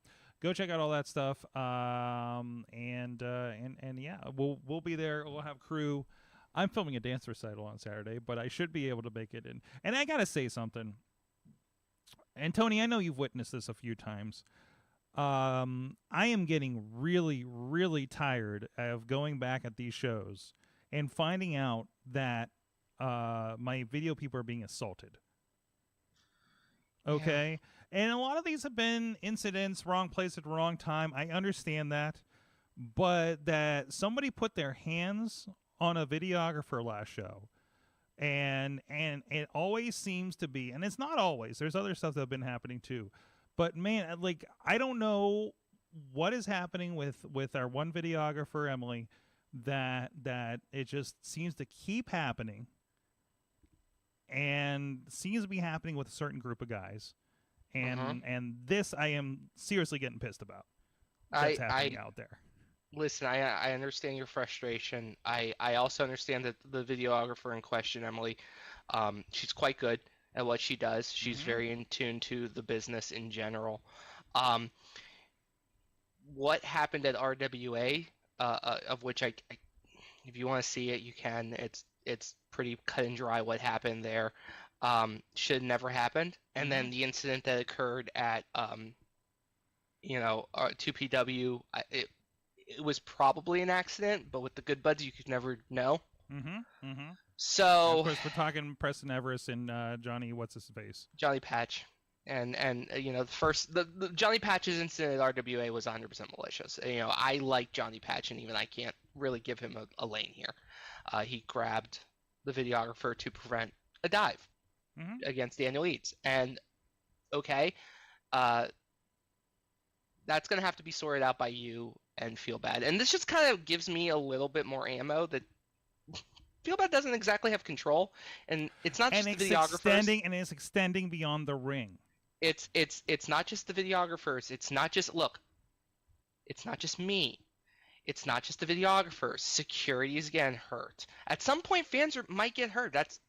go check out all that stuff, and yeah, we'll be there. We'll have crew. I'm filming a dance recital on Saturday, but I should be able to make it in. And I gotta say something. And Tony, I know you've witnessed this a few times. I am getting really, really tired of going back at these shows and finding out that my video people are being assaulted. Okay? Yeah. And a lot of these have been incidents, wrong place at the wrong time. I understand that. But that somebody put their hands on a videographer last show. And it always seems to be, and it's not always. There's other stuff that have been happening too. But man, like, I don't know what is happening with our one videographer, Emily, that it just seems to keep happening and seems to be happening with a certain group of guys. And this I am seriously getting pissed about. That's happening out there. Listen, I understand your frustration. I also understand that the videographer in question, Emily, she's quite good at what she does. She's very in tune to the business in general. What happened at RWA, of which I if you want to see it, you can. It's pretty cut and dry what happened there. Should never happened. And then the incident that occurred at 2PW, it was probably an accident, but with the good buds, you could never know. So, of course, we're talking Preston Everest and Johnny, what's his face? Johnny Patch. And the Johnny Patch's incident at RWA was 100% malicious. I like Johnny Patch, and even I can't really give him a lane here. He grabbed the videographer to prevent a dive against Daniel Eads. And, okay, that's going to have to be sorted out by you and Feel Bad. And this just kind of gives me a little bit more ammo that Feel Bad doesn't exactly have control. And it's not just the videographers. And it's extending beyond the ring. It's not just the videographers. It's not just me. It's not just the videographers. Security is getting hurt. At some point, fans might get hurt. That's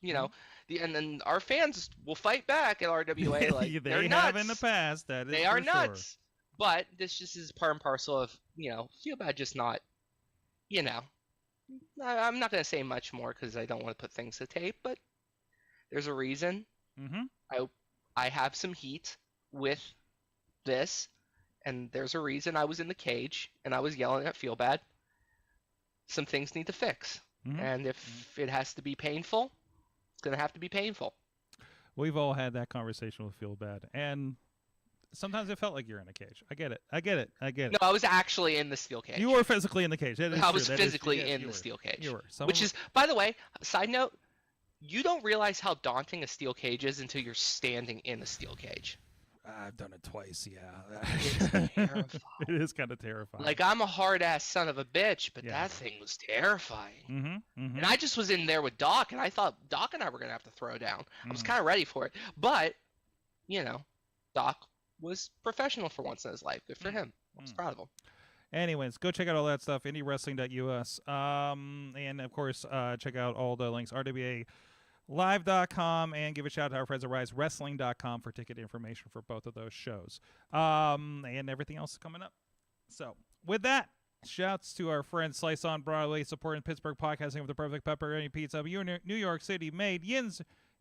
and then our fans will fight back at RWA. Like they they're have nuts. in the past. That is they are for nuts. Sure. But this just is part and parcel of Feel Bad just not. I'm not going to say much more because I don't want to put things to tape. But there's a reason I have some heat with this, and there's a reason I was in the cage and I was yelling at Feel Bad. Some things need to fix, and if it has to be painful, it's gonna have to be painful. We've all had that conversation with Feel Bad, and sometimes it felt like you're in a cage. I get it. No, I was actually in the steel cage. You were physically in the cage. I was physically in the steel cage. You were. Which is, by the way, side note, you don't realize how daunting a steel cage is until you're standing in a steel cage. I've done it twice, yeah. It's terrifying. It is kind of terrifying. Like, I'm a hard-ass son of a bitch, but that thing was terrifying. And I just was in there with Doc, and I thought Doc and I were going to have to throw down. I was kind of ready for it. But, Doc was professional for once in his life. Good for him. I was proud of him. Anyways, go check out all that stuff, IndyWrestling.us. And, of course, check out all the links, RWA Live.com, and give a shout out to our friends at RiseWrestling.com for ticket information for both of those shows. And everything else is coming up. So, with that, shouts to our friends Slice on Broadway, supporting Pittsburgh podcasting with the perfect pepperoni pizza. New York City made.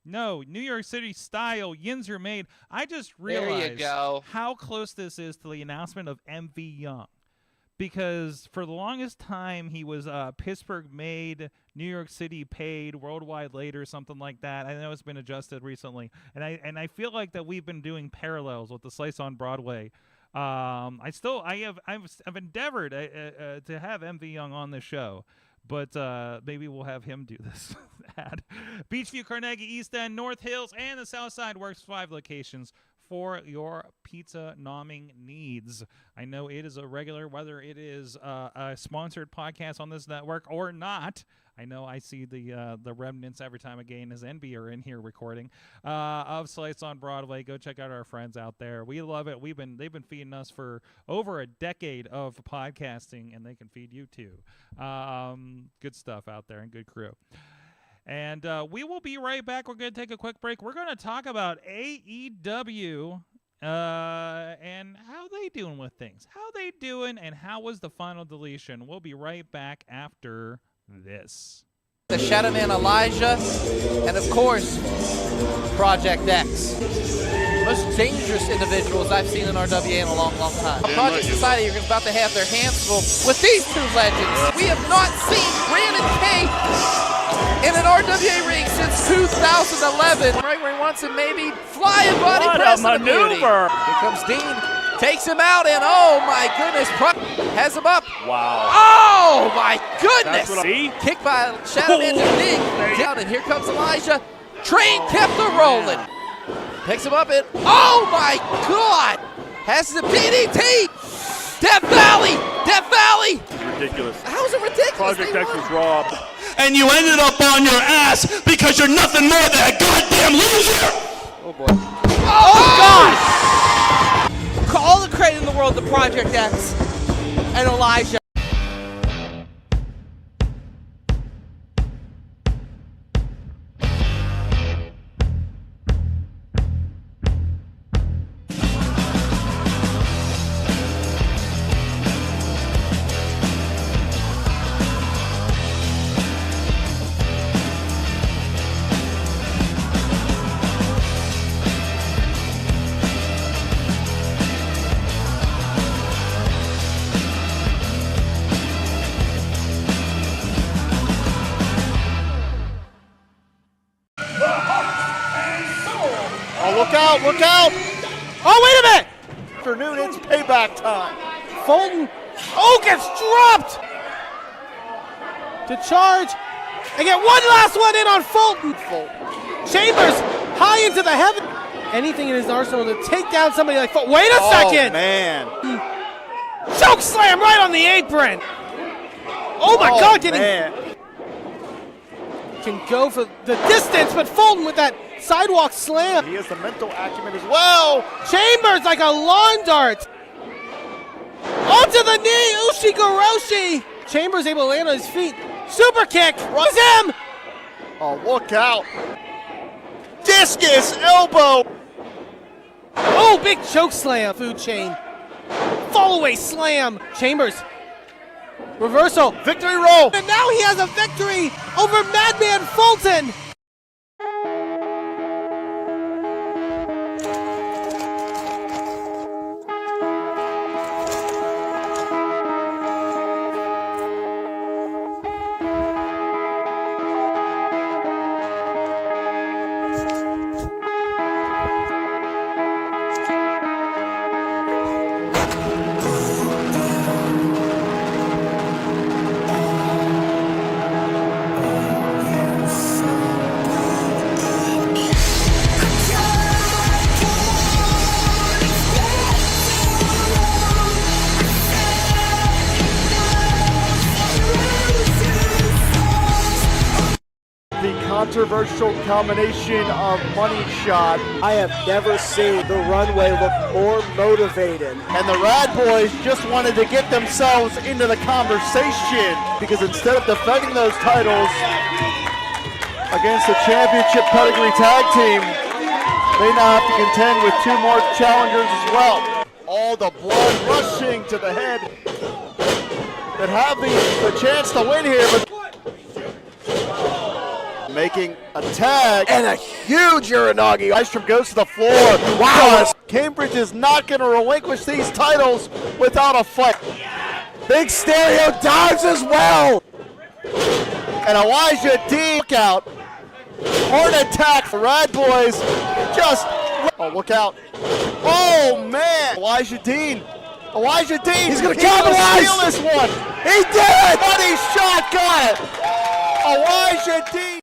New York City style yins are made. I just realized how close this is to the announcement of MV Young. Because for the longest time, he was Pittsburgh made, New York City paid, worldwide later, something like that. I know it's been adjusted recently, and I feel like that we've been doing parallels with the Slice on Broadway. I've endeavored to have MV Young on the show, but maybe we'll have him do this ad. Beachview, Carnegie, East End, North Hills, and the South Side works 5 locations for your pizza nomming needs. I know it is a regular, whether it is a sponsored podcast on this network or not. I know I see the remnants every time a Gay and his NB are in here recording of Slice on Broadway. Go check out our friends out there. We love it. They've been feeding us for over a decade of podcasting, and they can feed you too. Good stuff out there and good crew. And we will be right back. We're going to take a quick break. We're going to talk about AEW and how they doing with things. How they doing, and how was the final deletion? We'll be right back after this. The Shadow Man Elijah, and of course, Project X. Most dangerous individuals I've seen in RWA in a long, long time. Project Society are about to have their hands full with these 2 legends. We have not seen Brandon Cage in an RWA ring since 2011. Right where he wants him, maybe flying body press and maneuver. Here comes Dean, takes him out, and oh my goodness, has him up. Wow. Oh my goodness. See? Kick by Shadow Man to Dig. Down, and here comes Elijah. Train kept her rolling. Picks him up and oh my God. Has the DDT. Death Valley. Death Valley. Ridiculous. How is it ridiculous? Project X was robbed. And you ended up on your ass because you're nothing more than a goddamn loser! Oh boy. Oh God! All the credit in the world to Project X and Elijah. Look out! Oh, wait a minute! Afternoon, it's payback time. Fulton, gets dropped! To charge, and get one last one in on Fulton. Chambers, high into the heaven. Anything in his arsenal to take down somebody like Fulton. Wait a second! Man. Choke slam right on the apron! Oh my God, can go for the distance, but Fulton with that sidewalk slam. He has the mental acumen as well. Chambers like a lawn dart. Onto the knee, Ushigoroshi. Chambers able to land on his feet. Super kick, was him. Oh, look out. Discus elbow. Oh, big choke slam, food chain. Fall away slam. Chambers. Reversal. Victory roll. And now he has a victory over Madman Fulton. controversial combination of money shot. I have never seen the runway look more motivated. And the Rad Boys just wanted to get themselves into the conversation because instead of defending those titles against the championship pedigree tag team, they now have to contend with 2 more challengers as well. All the blood rushing to the head that have the chance to win here, but making a tag and a huge Uranagi. Nystrom goes to the floor. Wow! Cambridge is not going to relinquish these titles without a fight. Big Stereo dives as well. And Elijah D. Look out. Hard attack for Rad Boys. Just, oh, look out. Oh, man. Elijah Dean. He's going to capitalize. Steal this one. He did it. Money shot. Got it. Elijah Dean.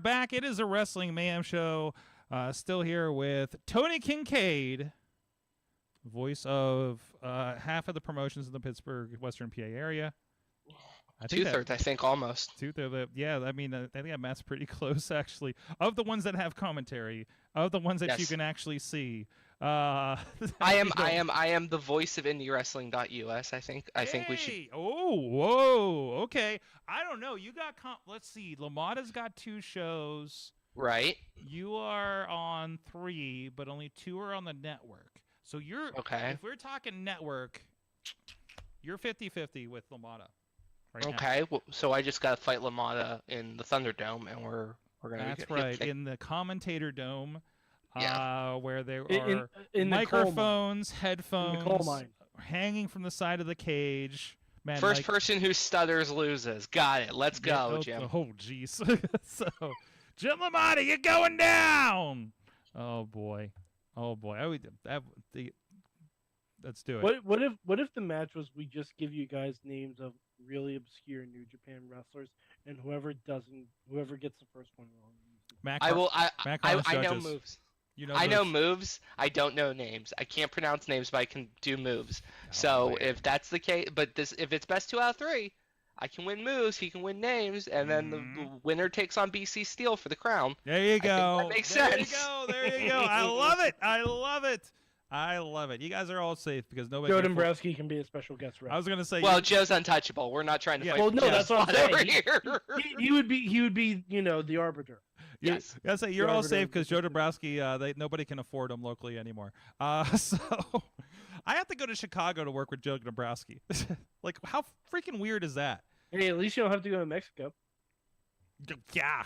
Back. It is a Wrestling Mayhem show. Still here with Tony Kincaid, voice of half of the promotions in the Pittsburgh, Western PA area. Two-thirds, I think, almost. Two-thirds. Yeah, I mean, I think Matt's pretty close, actually. Of the ones that have commentary, of the ones that you can actually see. I am the voice of IndyWrestling.us. I think we should. Oh, whoa, okay. I don't know. You got let's see. LaMotta's got 2 shows. Right. You are on 3, but only 2 are on the network. So you're okay. If we're talking network, you're 50-50 with LaMotta. Right okay. now. Well, so I just got to fight LaMotta in the Thunderdome, and we're gonna. That's right. In the Commentator Dome. Yeah. Where there are in microphones, headphones hanging from the side of the cage. Man, First person who stutters loses. Got it. Let's go, Jim. Oh, jeez. So, Jim LaMotta, you're going down. Oh boy. Let's do it. What if the match was we just give you guys names of really obscure New Japan wrestlers, and whoever gets the first one wrong. I know moves. I know moves. I don't know names. I can't pronounce names, but I can do moves. If that's the case, but if it's best 2 out of 3, I can win moves. He can win names, and then the winner takes on BC Steel for the crown. There you go. That makes sense. There you go. I love it. You guys are all safe because nobody. Joe Dombrowski can be a special guest rep. I was gonna say. Well, Joe's untouchable. We're not trying to fight. Well, no, that's what I'm saying. Over here. He would be, the arbiter. Yes. I say you're all safe because Joe Dombrowski, nobody can afford him locally anymore. So I have to go to Chicago to work with Joe Dombrowski. Like, how freaking weird is that? Hey, at least you don't have to go to Mexico. Yeah.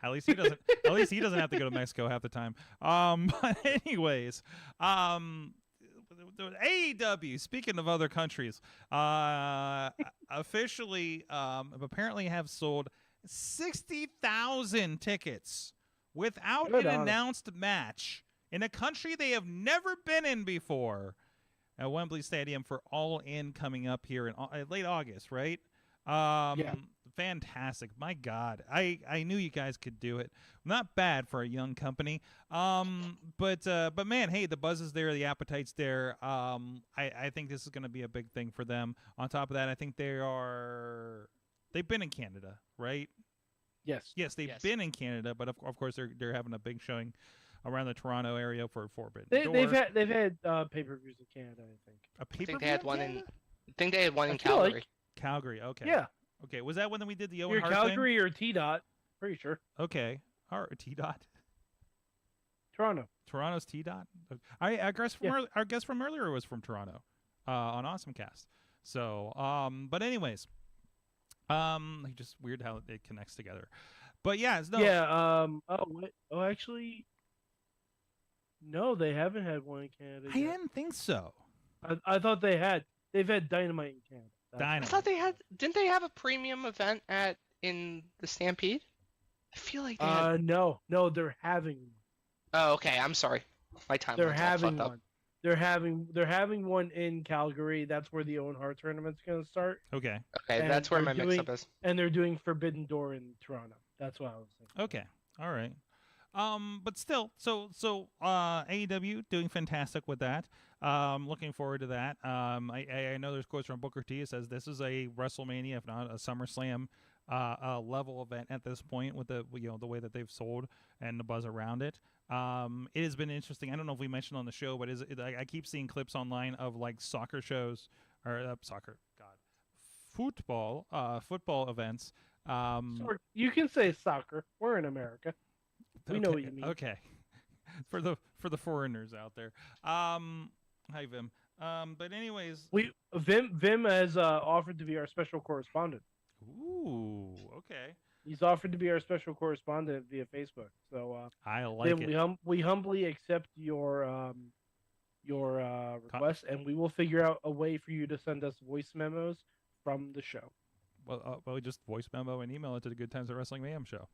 At least he doesn't. At least he doesn't have to go to Mexico half the time. But anyways, AEW. Speaking of other countries, officially, apparently have sold 60,000 tickets without an announced match in a country they have never been in before at Wembley Stadium for All In coming up here in late August, right? Yeah. Fantastic. My God. I knew you guys could do it. Not bad for a young company. But man, hey, the buzz is there, the appetite's there. I think this is going to be a big thing for them. On top of that, I think they've been in Canada, right? Yes. Yes, they've been in Canada, but of course they're having a big showing around the Toronto area for Forbidden Door. They've had pay-per-views in Canada, I think. A pay-per-view? I think they had one in Calgary. Like. Calgary, okay. Yeah. Okay, was that when we did the Owen Hart Calgary thing? or T-Dot, pretty sure. Okay. Or T dot. Toronto. Toronto's T dot. Our guest from earlier was from Toronto, on AwesomeCast. So, but anyways, just weird how it connects together. But yeah, no. Yeah. Actually, no, they haven't had one in Canada I yet. didn't think so. I thought they had. They've had Dynamite in Canada. Dynamite. I thought they had. Didn't they have a premium event in the Stampede? I feel like they had. No, they're having one. Oh, okay. I'm sorry. My time. They're having one. They're having one in Calgary. That's where the Owen Hart tournament's going to start. Okay. Okay, And that's where my they're mix-up is. And they're doing Forbidden Door in Toronto. That's what I was thinking. Okay. All right. But still, so AEW doing fantastic with that. Looking forward to that. I know there's quotes from Booker T. It says this is a WrestleMania, if not a SummerSlam, level event at this point with the the way that they've sold and the buzz around it. It has been interesting. I don't know if we mentioned on the show, but I keep seeing clips online of like soccer shows or football events. You can say soccer. We're in America. We know what you mean. Okay. for the foreigners out there. Hi Vim. But anyways, Vim has offered to be our special correspondent. Ooh, okay. He's offered to be our special correspondent via Facebook. So I like it. We humbly accept your request, and we will figure out a way for you to send us voice memos from the show. Well, just voice memo and email it to the Good Times of Wrestling Mayhem show.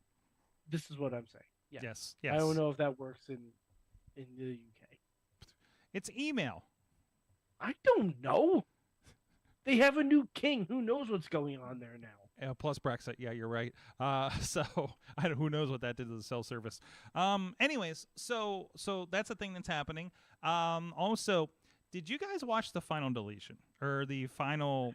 This is what I'm saying. Yeah. Yes. I don't know if that works in the UK. It's email. I don't know. They have a new king. Who knows what's going on there now? Plus Brexit. Yeah, you're right. So who knows what that did to the cell service. Anyways, so that's a thing that's happening. Also, did you guys watch the final deletion or the firm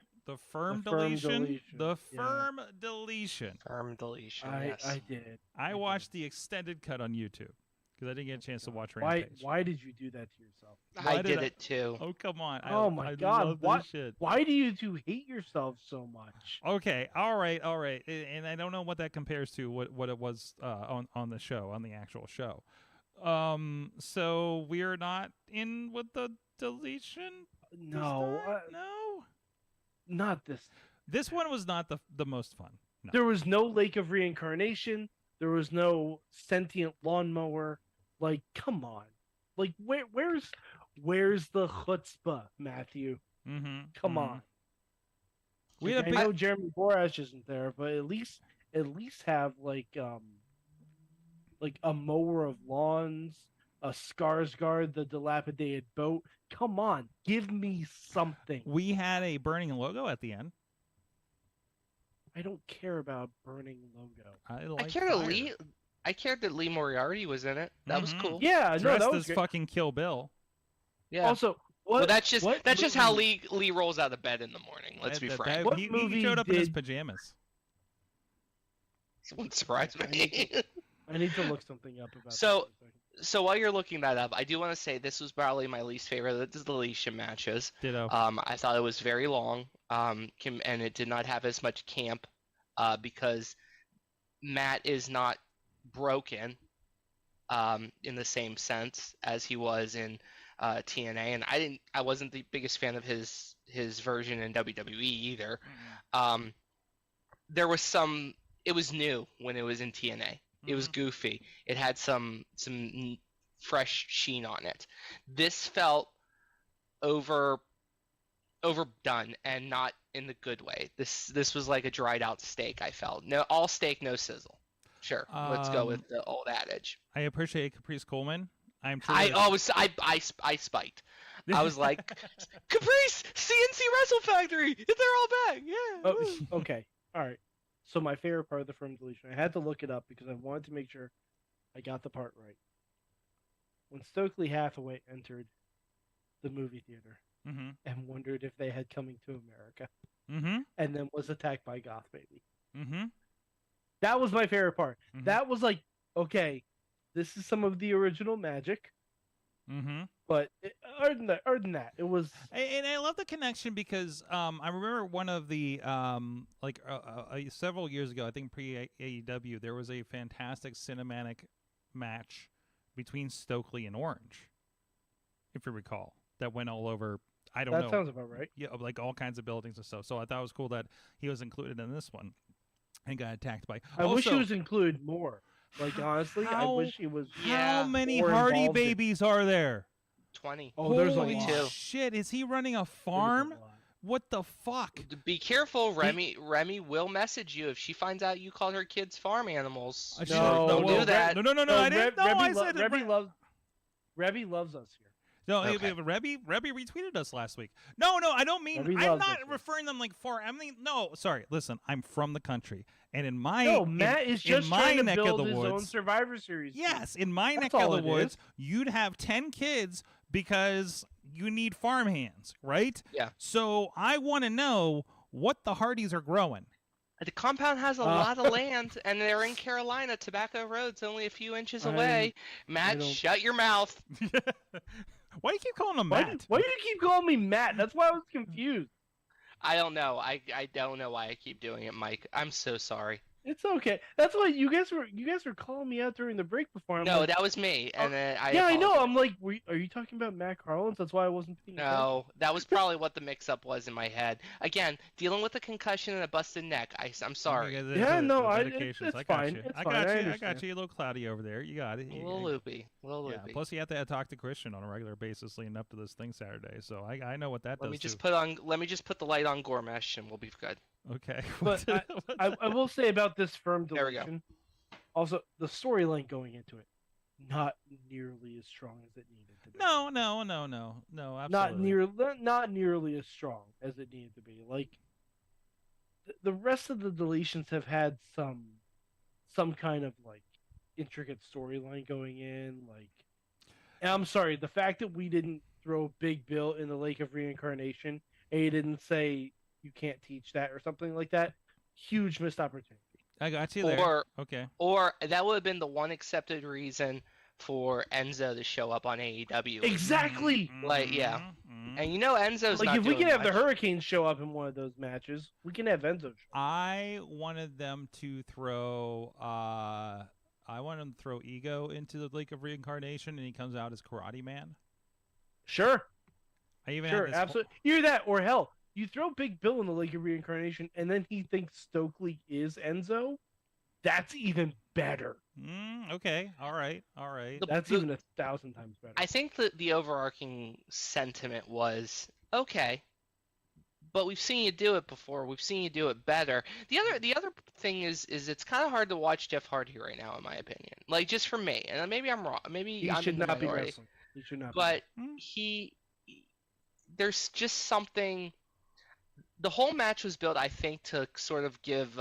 deletion? The firm deletion. Firm deletion. I did. I watched the extended cut on YouTube because I didn't get a chance to watch Rampage. Why did you do that to yourself? I did it too. Oh, come on. Oh my God. Why do you two hate yourselves so much? Okay. All right. And I don't know what that compares to what it was on the show, on the actual show. So we're not in with the deletion? No. No? Not this. This one was not the most fun. No. There was no Lake of Reincarnation. There was no sentient lawnmower. Like, come on. Like, where's the chutzpah, Matthew? Mm-hmm. Come on. I know Jeremy Borash isn't there, but at least have like a mower of lawns, a Skarsgård, the dilapidated boat. Come on, give me something. We had a burning logo at the end. I don't care about burning logo. I cared that Lee Moriarty was in it. That was cool. Yeah, that was great. fucking Kill Bill. Yeah. Also, that's just how Lee rolls out of bed in the morning. Let's be frank. He showed up in his pajamas. It wouldn't surprise me. I need to look something up about. So while you're looking that up, I do want to say this was probably my least favorite of the deletion matches. Ditto. I thought it was very long, and it did not have as much camp, because Matt is not broken, in the same sense as he was in TNA, and I wasn't the biggest fan of his version in WWE either. Mm-hmm. There was it was new when it was in TNA. It was goofy. It had some fresh sheen on it. This felt overdone and not in the good way. This was like a dried out steak. I felt all steak, no sizzle. Sure, let's go with the old adage. I appreciate Caprice Coleman. I spiked. I was like, Caprice, CNC Wrestle Factory, they're all back. Yeah. Oh, okay. All right. So my favorite part of the firm deletion, I had to look it up because I wanted to make sure I got the part right. When Stokely Hathaway entered the movie theater and wondered if they had Coming to America, and then was attacked by Goth Baby. That was my favorite part. That was like, okay, this is some of the original magic, But other than that, it was. And I love the connection because I remember one of the several years ago, I think pre AEW, there was a fantastic cinematic match between Stokely and Orange, if you recall, that went all over. I don't know. That sounds about right. Yeah, like all kinds of buildings and stuff. So I thought it was cool that he was included in this one and got attacked by. I wish he was included more. Like honestly, I wish he was. How many more Hardy involved in- bays are there? 20. Oh, there's Holy a lot. shit! Is he running a There's a farm? lot. What the fuck? Be careful, Remy. Remy will message you if she finds out you called her kids farm animals. No, Don't do that. No, I didn't. No, I said Rebby loves us here. No, Okay. Rebby retweeted us last week. No, I don't mean. Rebby I'm loves not us here. referring them like far. I mean, no, sorry. Listen, I'm from the country, and in my No, Matt is just in my trying to neck of build the his own woods. Survivor Series. team. Yes, in my That's neck of all the it woods, is. you'd have 10 kids because you need farm hands, right? Yeah. So I want to know what the Hardys are growing. The compound has a lot of land, and they're in Carolina. Tobacco Road's only a few inches away. Matt, don't- shut your mouth. Why do you keep calling him Why Matt? do you keep calling me Matt? That's why I was confused. I don't know. I don't know why I keep doing it, Mike. I'm so sorry. It's okay. That's why you guys were calling me out during the break before. I'm No, like, that was me, and then I. yeah, I know. apologize. I'm like, are you talking about Matt Carlins? That's why I wasn't paying attention. No, that was probably what the mix-up was in my head. Again, dealing with a concussion and a busted neck. I'm sorry. Yeah, no, medications. it's I got fine. you. It's I fine. got I Oh, you. I understand. got you. A little cloudy over there. You got it. A little loopy. A little Yeah. loopy. Plus, you have to talk to Christian on a regular basis leading up to this thing Saturday. So I know what that Let does me just too. let me just put the light on Gormesh, and we'll be good. Okay. But I will say about this firm There we go. deletion. Also, the storyline going into it, not nearly as strong as it needed to be. No. Absolutely. Not nearly as strong as it needed to be. Like the rest of the deletions have had some kind of like intricate storyline going in. Like, and I'm sorry, the fact that we didn't throw Big Bill in the Lake of Reincarnation and he didn't say you can't teach that or something like that, huge missed opportunity. I got you there. Or Okay. or that would have been the one accepted reason for Enzo to show up on AEW. Exactly. Like, yeah. Mhm. And you know Enzo's Like not if we doing can have the much. Hurricanes show up in one of those matches, we can have Enzo show up. I wanted them to throw. I wanted them to throw Ego into the Lake of Reincarnation, and he comes out as Karate Man. Sure, I even sure, had this absolutely. Either that or hell, you throw Big Bill in the Lake of Reincarnation and then he thinks Stokely is Enzo. That's even better. Okay. All right. That's even 1,000 times better. I think that the overarching sentiment was okay, but we've seen you do it before. We've seen you do it better. The other thing is it's kind of hard to watch Jeff Hardy right now, in my opinion. Like just for me, and maybe I'm wrong. Maybe he I'm should in the not be minority. wrestling. He should not. But Hmm. there's just something. The whole match was built, I think, to sort of give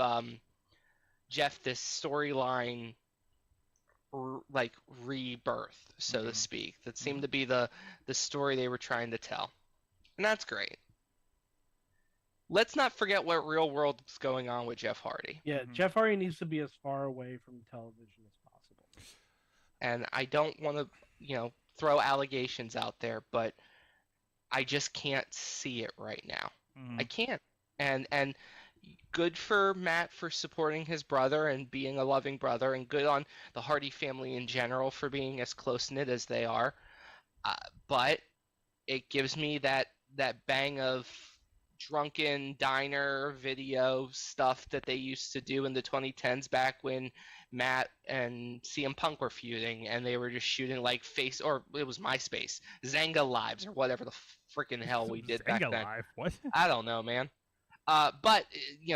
Jeff this storyline, like rebirth, so to speak. That seemed to be the story they were trying to tell, and that's great. Let's not forget what real world is going on with Jeff Hardy. Yeah, Mhm. Jeff Hardy needs to be as far away from television as possible. And I don't want to, throw allegations out there, but I just can't see it right now. Mhm. I can't. And good for Matt for supporting his brother and being a loving brother, and good on the Hardy family in general for being as close-knit as they are. But it gives me that bang of drunken diner video stuff that they used to do in the 2010s back when Matt and CM Punk were feuding, and they were just shooting like or it was MySpace, Zanga Lives or whatever the freaking hell we did back Zanga then. Live. What? I don't know, man. But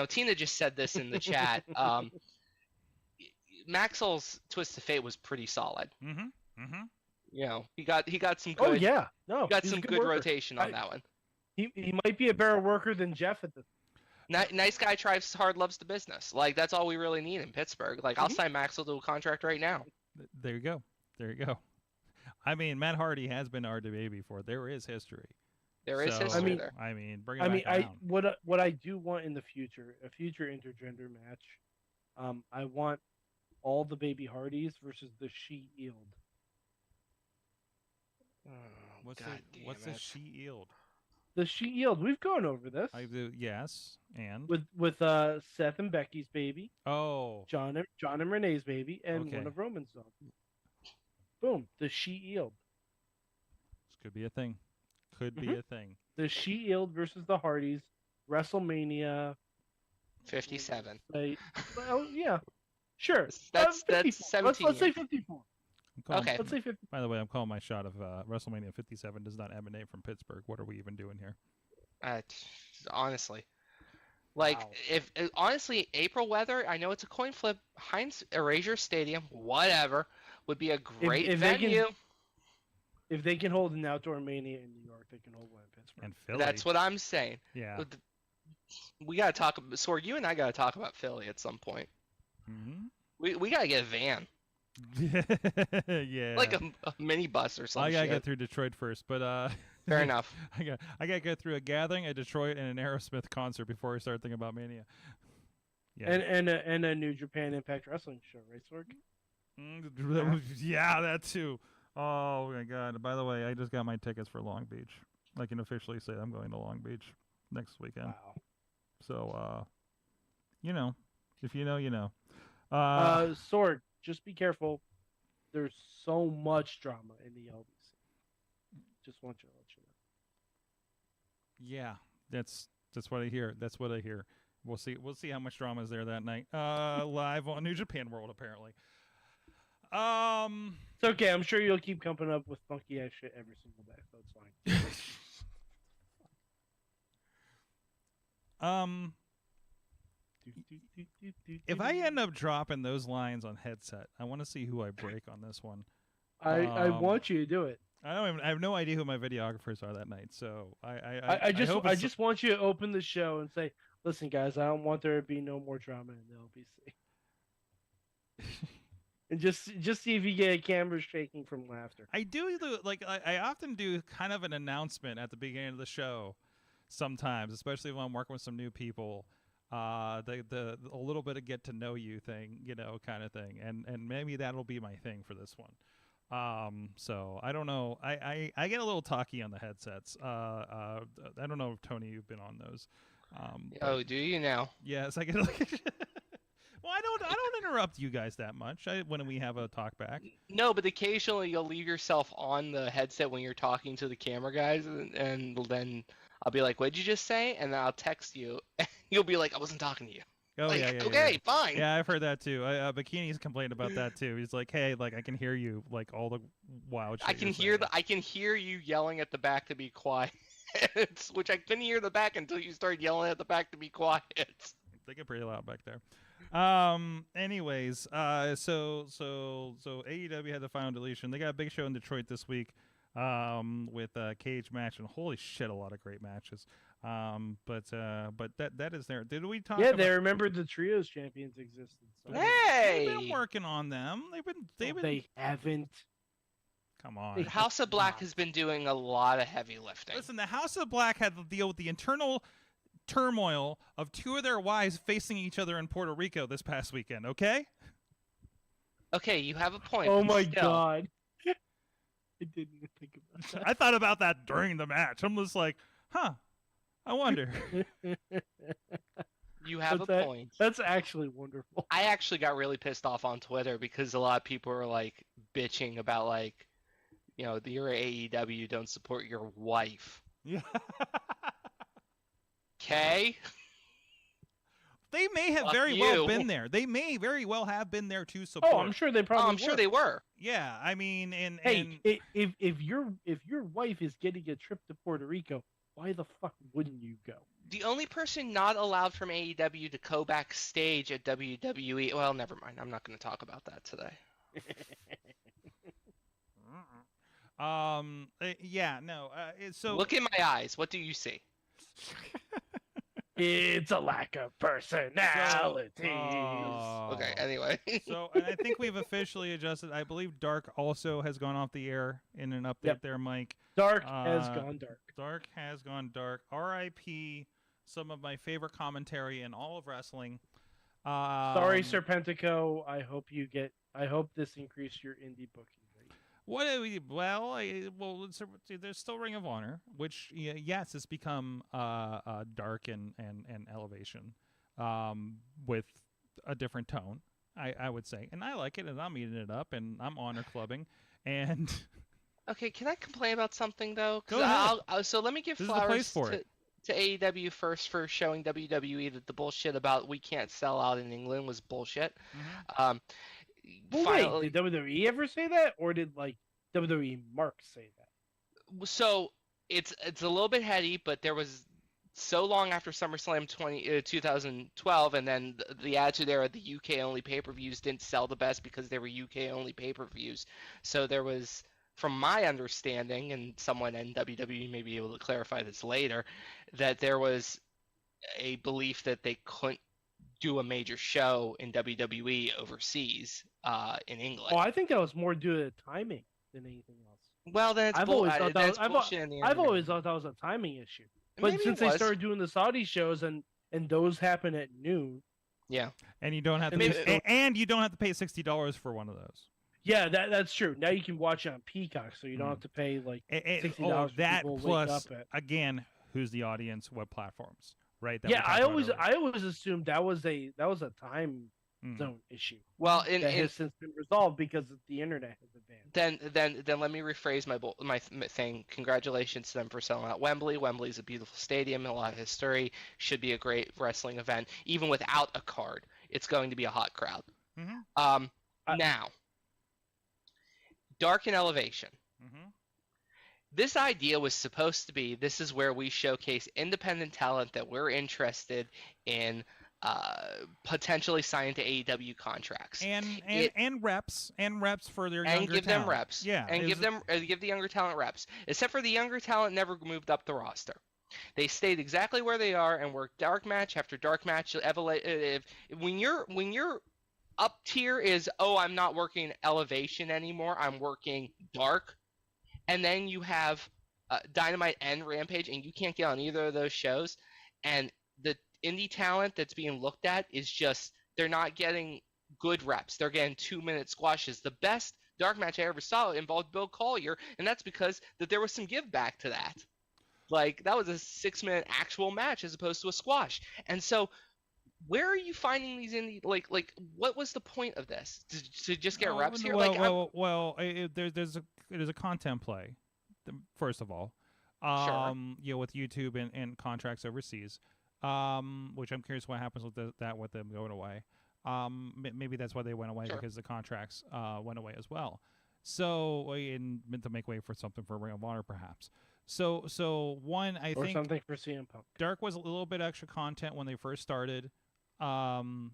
Tina just said this in the chat. Maxwell's Twist of Fate was pretty solid. He got some good. Oh yeah, no, got he's a some good good worker. rotation on that one. He might be a better worker than Jeff at this. Nice guy, tries hard, loves the business. Like that's all we really need in Pittsburgh. Like I'll sign Maxwell to a contract right now. There you go. I mean, Matt Hardy has been RWA before. There is history. There is So, history there. I mean, bring it back around. what I do want in the future, a future intergender match, I want all the baby Hardys versus the she-Eeld. What's the Shield? The Shield. We've gone over this. I do. Yes, and with Seth and Becky's baby. Oh, John and Renee's baby, and Okay. one of Roman's dogs. Boom. The Shield. this could be a thing. Could be Mhm. a thing. The Shield versus the Hardys. WrestleMania. 57. Well, yeah. Sure. That's 54. 17 Let's say years. 54. I'm calling- Okay. Let's say 50. By the way, I'm calling my shot of WrestleMania 57 does not emanate from Pittsburgh. What are we even doing here? Honestly. Like, Wow. if honestly, April weather, I know it's a coin flip. Heinz Erasure Stadium, whatever, would be a great if they can- venue. If they can hold an outdoor Mania in New York, they can hold one in Pittsburgh. And Philly. That's what I'm saying. Yeah. We gotta talk. Sword, you and I gotta talk about Philly at some point. Hmm. We gotta get a van, Yeah. like a mini bus or I something. gotta get through Detroit first, but Fair enough. I gotta get through a gathering, a Detroit, and an Aerosmith concert before I start thinking about Mania. Yeah. And a New Japan Impact Wrestling show, right, Sorg? Yeah, that too. Oh my God! By the way, I just got my tickets for Long Beach. I can officially say I'm going to Long Beach next weekend. Wow. So, you know, if you know, you know. Sorg, just be careful. There's so much drama in the LBC. Just want you to let you know. Yeah, that's what I hear. That's what I hear. We'll see. We'll see how much drama is there that night. Live on New Japan World, apparently. It's okay. I'm sure you'll keep coming up with funky ass shit every single day, so it's fine. If I end up dropping those lines on headset, I want to see who I break on this one. I want you to do it. I have no idea who my videographers are that night, so I just want you to open the show and say, "Listen, guys, I don't want there to be no more drama in the LBC." And just see if you get a camera shaking from laughter. I often do kind of an announcement at the beginning of the show, sometimes, especially when I'm working with some new people. The a little bit of get to know you thing, kind of thing, and maybe that'll be my thing for this one. So I don't know. I get a little talky on the headsets. I don't know if Tony, you've been on those. Oh, do you now? Yes, I get like. Well, I don't interrupt you guys that much when we have a talk back. No, but occasionally you'll leave yourself on the headset when you're talking to the camera guys, and then I'll be like, "What'd you just say?" And then I'll text you. And you'll be like, "I wasn't talking to you." Oh like, yeah. Okay, fine. Yeah, I've heard that too. Bikini's complained about that too. He's like, "Hey, like I can hear you, like all the wild shit." I can hear you yelling at the back to be quiet, which I couldn't hear the back until you started yelling at the back to be quiet. They get pretty loud back there. Anyways, so AEW had the final deletion. They got a big show in Detroit this week, with a cage match, and holy shit, a lot of great matches. But that is there. Did we talk? Yeah, about... they remembered the trios champions existed. So. Hey, They've been working on them. They haven't. Come on. The House of Black has been doing a lot of heavy lifting. Listen, the House of Black had to deal with the internal turmoil of two of their wives facing each other in Puerto Rico this past weekend, okay? Okay, you have a point. Oh but my still. God. I didn't even think about that. I thought about that during the match. I'm just like, I wonder. You have a point. That's actually wonderful. I actually got really pissed off on Twitter because a lot of people were like bitching about like, you're AEW, don't support your wife. Yeah. Okay. They may have Fuck very you. well been there. They may very well have been there to support. Oh, I'm sure they probably. I'm sure they were. Yeah, I mean, Hey, if your wife is getting a trip to Puerto Rico, why the fuck wouldn't you go? The only person not allowed from AEW to go backstage at WWE. Well, never mind. I'm not going to talk about that today. Yeah, no. So look in my eyes. What do you see? It's a lack of personality. Okay, anyway. So, and I think we've officially adjusted. I believe Dark also has gone off the air in an update there, Mike. Dark has gone dark. Dark has gone dark. R.I.P. some of my favorite commentary in all of wrestling. Sorry, Serpentico. I hope this increased your indie booking rate. What do we? Well, there's still Ring of Honor, which yes, it's become Dark and Elevation, with a different tone. I would say, and I like it, and I'm eating it up, and I'm honor clubbing, and. Okay, can I complain about something though? Go ahead. So let me give This is the place flowers for it. to AEW first for showing WWE that the bullshit about we can't sell out in England was bullshit. Well, Finally, wait, did WWE ever say that, or did like WWE Mark say that? so it's a little bit heady, but there was so long after SummerSlam 2012, and then the Attitude Era, the UK only pay-per-views didn't sell the best because they were UK only pay-per-views. So there was, from my understanding, and someone in WWE may be able to clarify this later, that there was a belief that they couldn't do a major show in WWE overseas in England. Oh, I think that was more due to timing than anything else. Well, then it's I've always thought that was, bullshit in the I've internet. always thought that was a timing issue. But Maybe since it they was. started doing the Saudi shows and those happen at noon, Yeah. And you don't have to And pay, maybe- and you don't have to pay $60 for one of those. yeah, that's true. Now you can watch it on Peacock, so you don't have to pay like $60 for that people to plus wake up at. again, who's the audience? What platforms? Right. that Yeah, we talked I about always earlier. assumed that was a time Mm. zone issue Well, that has since been resolved because the internet has advanced. then let me rephrase my thing. Congratulations to them for selling out Wembley. Wembley's a beautiful stadium, a lot of history. Should be a great wrestling event, even without a card. It's going to be a hot crowd. Mhm. Now, Dark and Elevation. Mhm. This idea was supposed to be, this is where we showcase independent talent that we're interested in potentially signing to AEW contracts. And reps for their And younger give talent. them reps. Yeah. And give the younger talent reps. Except for the younger talent never moved up the roster. They stayed exactly where they are and worked dark match after dark match. When your up tier is, oh, I'm not working Elevation anymore, I'm working Dark, and then you have Dynamite and Rampage, and you can't get on either of those shows, and the indie talent that's being looked at is just, they're not getting good reps. They're getting 2-minute squashes. The best dark match I ever saw involved Bill Collier, and that's because there was some give back to that. Like, that was a 6-minute actual match as opposed to a squash. And so, where are you finding these indie, like what was the point of this? To just get reps here? There's a content play, first of all. With YouTube and contracts overseas. Which I'm curious what happens with with them going away. Maybe that's why they went away, because the contracts went away as well. So, and meant to make way for something for Ring of Honor, perhaps. So one, I think something for CM Punk. Dark was a little bit extra content when they first started. Because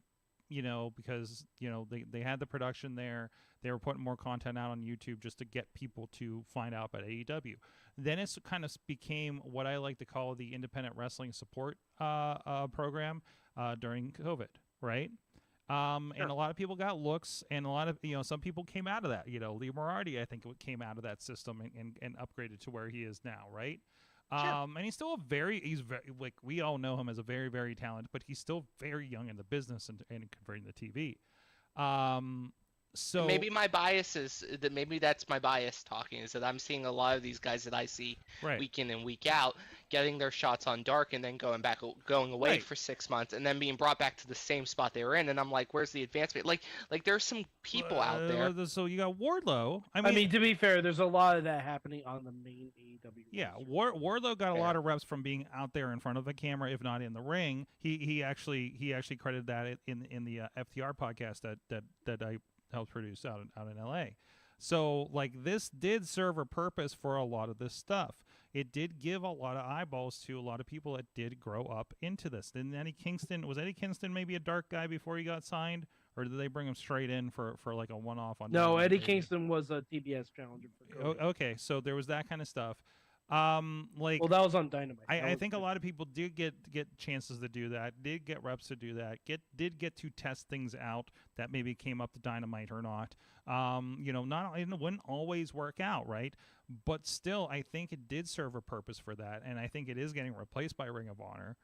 they had the production there. They were putting more content out on YouTube just to get people to find out about AEW. Then it kind of became what I like to call the independent wrestling support program during COVID, right? And a lot of people got looks, and a lot of some people came out of that. Lee Moriarty, I think, came out of that system and upgraded to where he is now, right? And he's still he's very, like, we all know him as a very, very talented, but he's still very young in the business and converting the TV. So maybe my bias is that, maybe that's my bias talking, is that I'm seeing a lot of these guys that I see week in and week out getting their shots on Dark and then going away for 6 months and then being brought back to the same spot they were in, and I'm like, where's the advancement? Like there's some people out there. So you got Wardlow. I mean, to be fair, there's a lot of that happening on the main AEW. Yeah, Wardlow got a lot of reps from being out there in front of the camera, if not in the ring. He actually credited that in the FTR podcast that I helped produce out in LA. So, like, this did serve a purpose for a lot of this stuff. It did give a lot of eyeballs to a lot of people that did grow up into this. Didn't Eddie Kingston maybe a dark guy before he got signed, or did they bring him straight in for like a one-off on? No, Eddie Kingston was a TBS challenger for Cody. Okay, so there was that kind of stuff. Well, that was on Dynamite. I think a lot of people did get chances to do that, did get reps to do that, did get to test things out that maybe came up to Dynamite or not. It wouldn't always work out, right? But still, I think it did serve a purpose for that, and I think it is getting replaced by Ring of Honor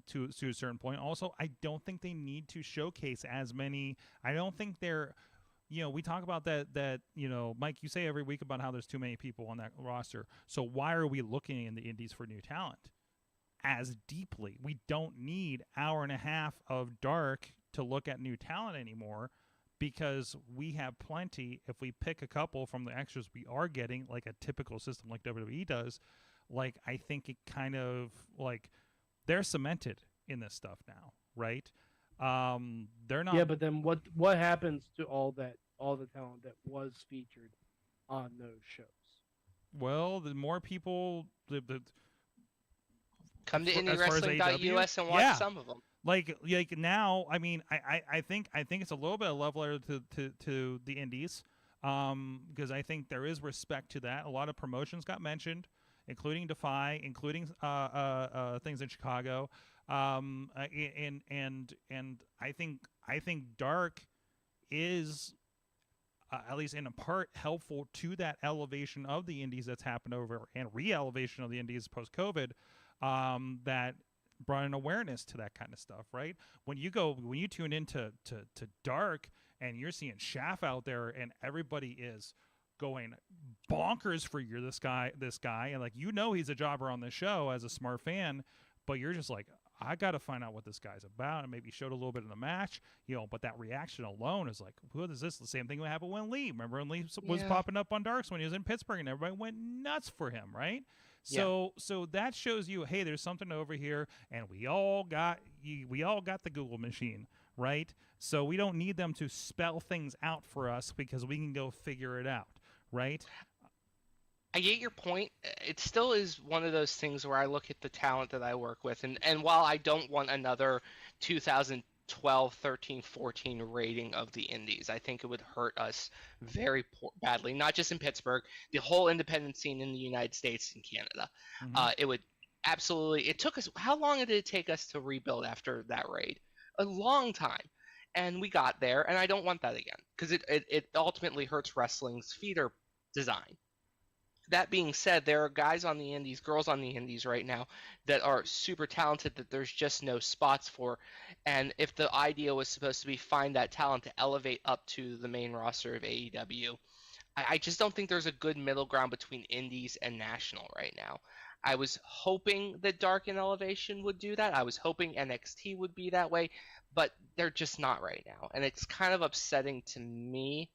to a certain point. Also, I don't think they need to showcase as many. I don't think they're we talk about that Mike, you say every week about how there's too many people on that roster. So why are we looking in the indies for new talent as deeply? We don't need hour and a half of Dark to look at new talent anymore, because we have plenty. If we pick a couple from the extras we are getting, like a typical system like WWE does, like I think it kind of like they're cemented in this stuff now, right? They're not. Yeah, but then what happens to all the talent that was featured on those shows? Well, the more people come to as far as IndyWrestling.us and watch some of them. Like now, I mean, I think it's a little bit of love letter to the indies, because I think there is respect to that. A lot of promotions got mentioned, including Defy, including things in Chicago, and I think Dark is at least in a part helpful to that elevation of the indies that's happened over, and re-elevation of the indies post-COVID, that brought an awareness to that kind of stuff, right? When you tune into to Dark and you're seeing Shaft out there and everybody is going bonkers for this guy, and like he's a jobber on the show as a smart fan, but you're just like, I got to find out what this guy's about, and maybe showed a little bit in the match, but that reaction alone is like, what is this? The same thing that happened when Lee. Remember when Lee was popping up on Darks when he was in Pittsburgh, and everybody went nuts for him, right? So that shows you, hey, there's something over here, and we all got the Google machine, right? So we don't need them to spell things out for us, because we can go figure it out, right? I get your point. It still is one of those things where I look at the talent that I work with, and while I don't want another 2012, 13, 14 rating of the indies, I think it would hurt us very badly, not just in Pittsburgh, the whole independent scene in the United States and Canada. It would absolutely – it took us – how long did it take us to rebuild after that raid? A long time. And we got there, and I don't want that again, because it ultimately hurts wrestling's feeder design. That being said, there are guys on the indies, girls on the indies right now that are super talented that there's just no spots for. And if the idea was supposed to be find that talent to elevate up to the main roster of AEW, I just don't think there's a good middle ground between indies and national right now. I was hoping that Dark and Elevation would do that. I was hoping NXT would be that way, but they're just not right now. And it's kind of upsetting to me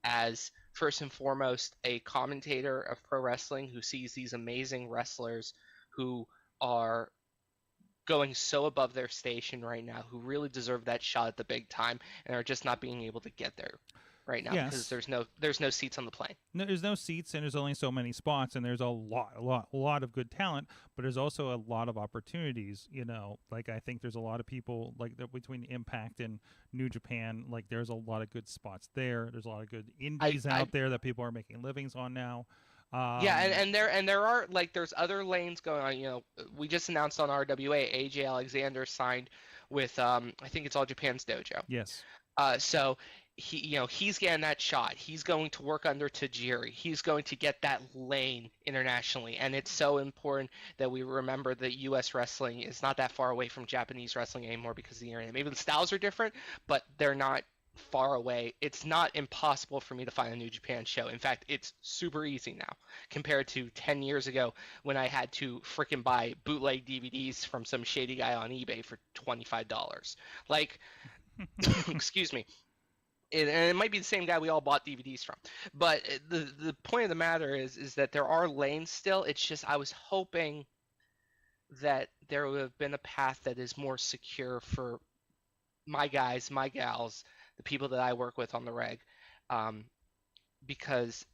as, first and foremost, a commentator of pro wrestling who sees these amazing wrestlers who are going so above their station right now, who really deserve that shot at the big time, and are just not being able to get there right now because there's no seats on the plane. No, there's no seats, and there's only so many spots, and there's a lot of good talent, but there's also a lot of opportunities. Like I think there's a lot of people like between Impact and New Japan. Like there's a lot of good spots there. There's a lot of good indies out there that people are making livings on now. And there are like there's other lanes going on. We just announced on RWA AJ Alexander signed with I think it's All Japan's dojo. Yes. So he's getting that shot. He's going to work under Tajiri. He's going to get that lane internationally. And it's so important that we remember that U.S. wrestling is not that far away from Japanese wrestling anymore because of the internet. Maybe the styles are different, but they're not far away. It's not impossible for me to find a New Japan show. In fact, it's super easy now compared to 10 years ago when I had to freaking buy bootleg DVDs from some shady guy on eBay for $25. Like, excuse me. And it might be the same guy we all bought DVDs from. But the point of the matter is that there are lanes still. It's just I was hoping that there would have been a path that is more secure for my guys, my gals, the people that I work with on the reg, because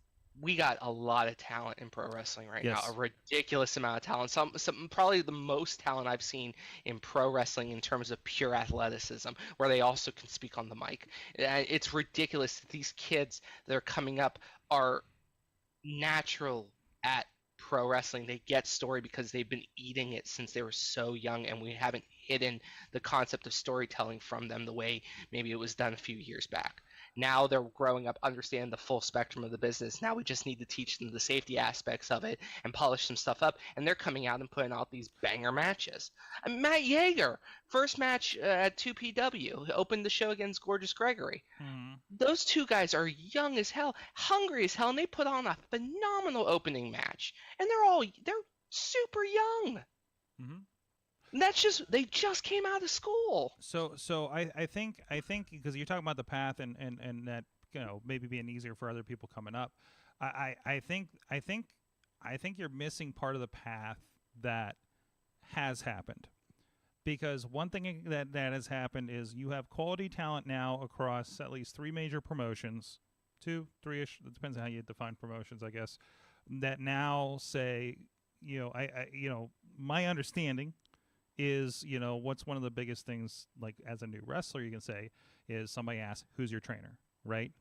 we got a lot of talent in pro wrestling right now, a ridiculous amount of talent. Some probably the most talent I've seen in pro wrestling in terms of pure athleticism, where they also can speak on the mic. It's ridiculous that these kids that are coming up are natural at pro wrestling. They get story because they've been eating it since they were so young, and we haven't hidden the concept of storytelling from them the way maybe it was done a few years back. Now they're growing up, understanding the full spectrum of the business. Now we just need to teach them the safety aspects of it and polish some stuff up. And they're coming out and putting out these banger matches. Matt Yeager, first match at 2PW, opened the show against Gorgeous Gregory. Those two guys are young as hell, hungry as hell, and they put on a phenomenal opening match. And they're super young. And they just came out of school. So I think because you're talking about the path and that, you know, maybe being easier for other people coming up. I think you're missing part of the path that has happened, because one thing that has happened is you have quality talent now across at least 3 major promotions, 2, 3-ish. It depends on how you define promotions, I guess. That now say, you know, my understanding is, you know, what's one of the biggest things, like as a new wrestler, you can say is somebody asks, "Who's your trainer?" Right?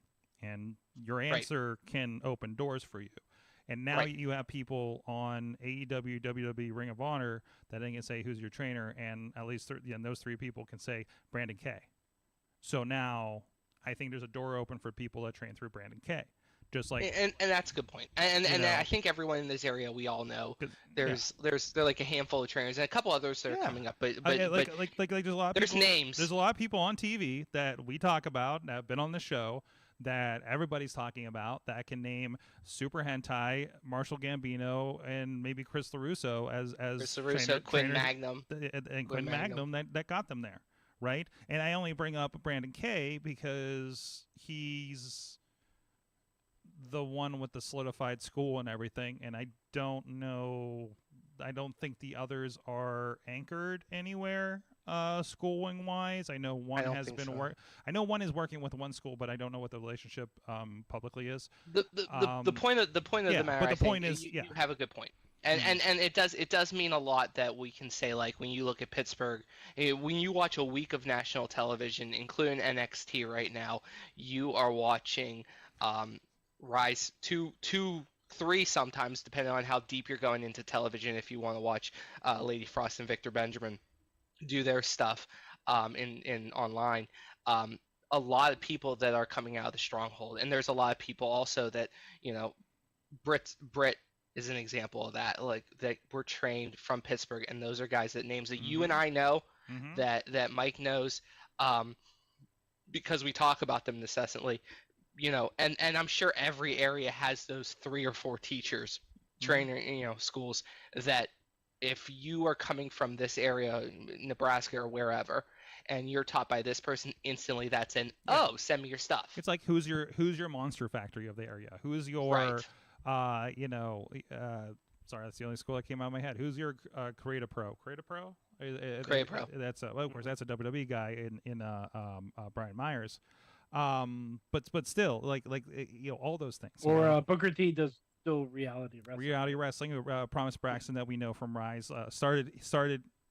And your answer can open doors for you. And now you have people on AEW, WWE, Ring of Honor that they can say, "Who's your trainer?" And at least those 3 people can say Brandon K. So now I think there's a door open for people that train through Brandon K. Just like, and that's a good point. And I think everyone in this area, we all know there's like a handful of trainers and a couple others that are coming up. But there's a lot of there's people, names. There's a lot of people on TV that we talk about that have been on the show that everybody's talking about that can name Super Hentai, Marshall Gambino, and maybe Chris LaRusso as Chris LaRusso, Quinn Magnum, and Quinn Magnum that got them there, right? And I only bring up Brandon K because he's the one with the solidified school and everything, and I don't think the others are anchored anywhere schooling wise. I know one has been I know one is working with one school, but I don't know what the relationship publicly is. The point of the matter, but the point is, you have a good point. And it does mean a lot that we can say, like, when you look at Pittsburgh, when you watch a week of national television, including NXT right now, you are watching Rise 2, 3 sometimes, depending on how deep you're going into television. If you want to watch Lady Frost and Victor Benjamin do their stuff in online, a lot of people that are coming out of the Stronghold, and there's a lot of people also that, you know, Britt is an example of that, like, that were trained from Pittsburgh, and those are guys that names that you and I know, that Mike knows, because we talk about them incessantly. You know, and I'm sure every area has those 3 or 4 teachers, trainer, you know, schools that if you are coming from this area, Nebraska or wherever, and you're taught by this person, instantly that's send me your stuff. It's like, who's your Monster Factory of the area? Who's your sorry, that's the only school that came out of my head. Who's your Create a Pro? Create a Pro? That's of course that's a WWE guy in Brian Myers. But still, like you know, all those things. Or Booker T does still reality wrestling. Reality wrestling. Promise Braxton that we know from Rise started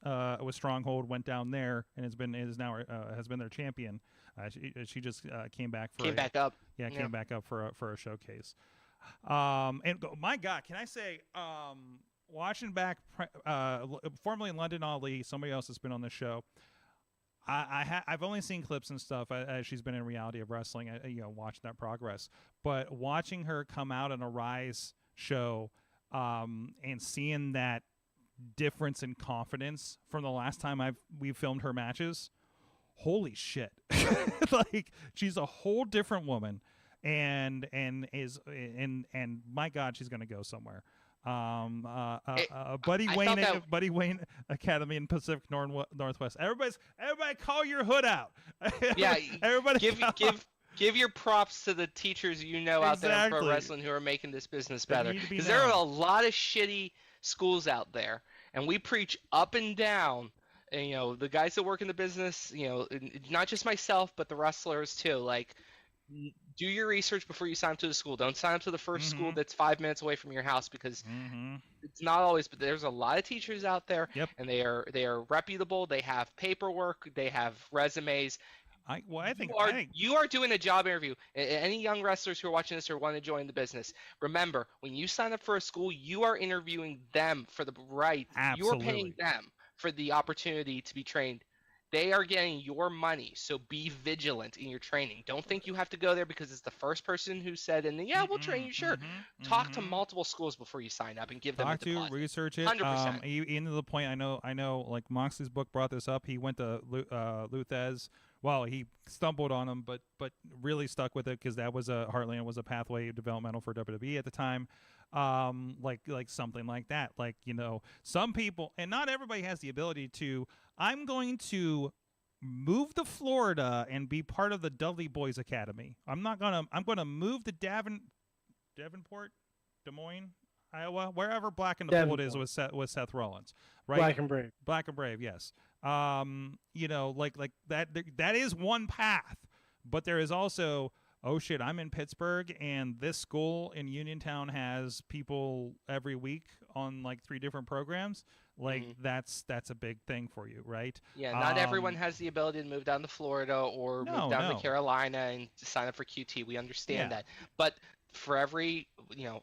with Stronghold, went down there, and has been their champion. She just came back up. Yeah, came back up for a showcase. And my God, can I say, watching back, formerly London Ali, somebody else that's been on the show. I've only seen clips and stuff as she's been in Reality of Wrestling, watching that progress. But watching her come out on a Rise show, and seeing that difference in confidence from the last time we filmed her matches, holy shit! Like, she's a whole different woman, and my God, she's gonna go somewhere. Buddy Wayne Academy in Pacific Northwest. Everybody call your hood out. Yeah, everybody give your props to the teachers out there in pro wrestling who are making this business better. Because there are a lot of shitty schools out there, and we preach up and down. And, the guys that work in the business, not just myself, but the wrestlers too. Like, do your research before you sign up to the school. Don't sign up to the first school that's 5 minutes away from your house, because it's not always. But there's a lot of teachers out there, and they are reputable. They have paperwork. They have resumes. I think you are doing a job interview. Any young wrestlers who are watching this or want to join the business, remember, when you sign up for a school, you are interviewing them for the right. Absolutely. You are paying them for the opportunity to be trained They are getting your money, so be vigilant in your training. Don't think you have to go there because it's the first person who said, and yeah, we'll train you, sure. Talk to multiple schools before you sign up and give them a deposit. Research it. 100%. Even to the point, I know, like Moxley's book brought this up. He went to Luthez. Well, he stumbled on him, but really stuck with it because that was Heartland was a pathway developmental for WWE at the time. Like something like that. Like, some people, and not everybody has the ability to, I'm going to move to Florida and be part of the Dudley Boys Academy. I'm going to move to Davenport, Des Moines, Iowa, wherever Black and the Bold is with Seth Rollins, right? Black and Brave, yes. Like that is one path, but there is also, oh shit, I'm in Pittsburgh and this school in Uniontown has people every week on like 3 different programs. Like that's a big thing for you, right? Yeah, not everyone has the ability to move down to Florida or move down to Carolina and sign up for QT. We understand that. But for every,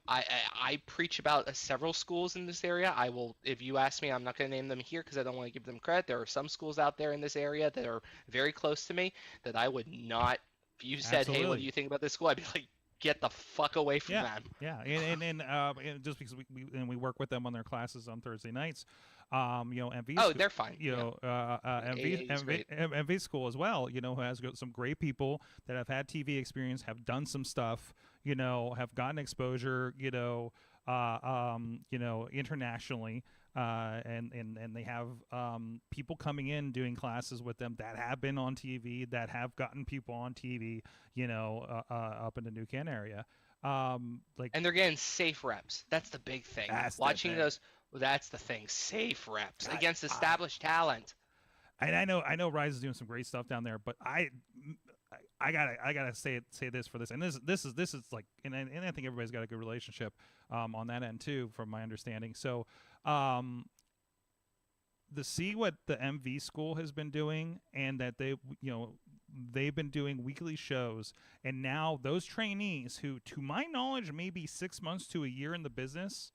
I preach about several schools in this area. I will, if you ask me, I'm not going to name them here because I don't want to give them credit. There are some schools out there in this area that are very close to me that I would not, if you said, hey, what do you think about this school? I'd be like, get the fuck away from them. Yeah, and just because we work with them on their classes on Thursday nights, MV. Oh, they're fine. MV school as well. Who has got some great people that have had TV experience, have done some stuff. Have gotten exposure. Internationally. And they have people coming in doing classes with them that have been on TV, that have gotten people on TV, up in the New Canton area. And they're getting safe reps. That's the big thing. Watching those, that's the thing. Safe reps against established talent. And I know Rise is doing some great stuff down there, but I gotta say this for this, and this is like, and I think everybody's got a good relationship on that end too, from my understanding. So to see what the MV school has been doing, and that they've been doing weekly shows, and now those trainees who, to my knowledge, maybe 6 months to a year in the business,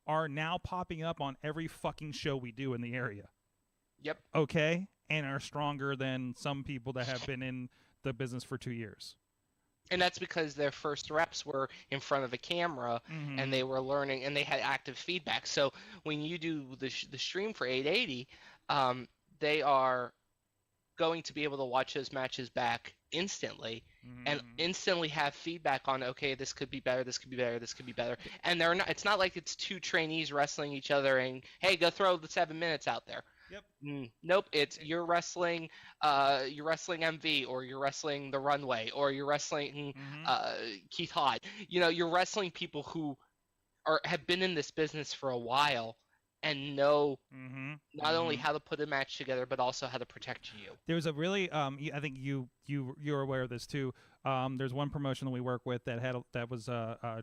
are now popping up on every fucking show we do in the area. Yep. Okay, and are stronger than some people that have been in the business for 2 years. And that's because their first reps were in front of a camera, and they were learning, and they had active feedback. So when you do the stream for 880, they are going to be able to watch those matches back instantly, and instantly have feedback on, okay, this could be better, this could be better, this could be better. And they're not. It's not like it's 2 trainees wrestling each other and, hey, go throw the 7 minutes out there. Yep. Nope. It's you're wrestling MV, or you're wrestling the Runway, or you're wrestling Keith Hott. You're wrestling people who have been in this business for a while and know not only how to put a match together, but also how to protect you. There's a really I think you're aware of this too. There's one promotion that we work with that was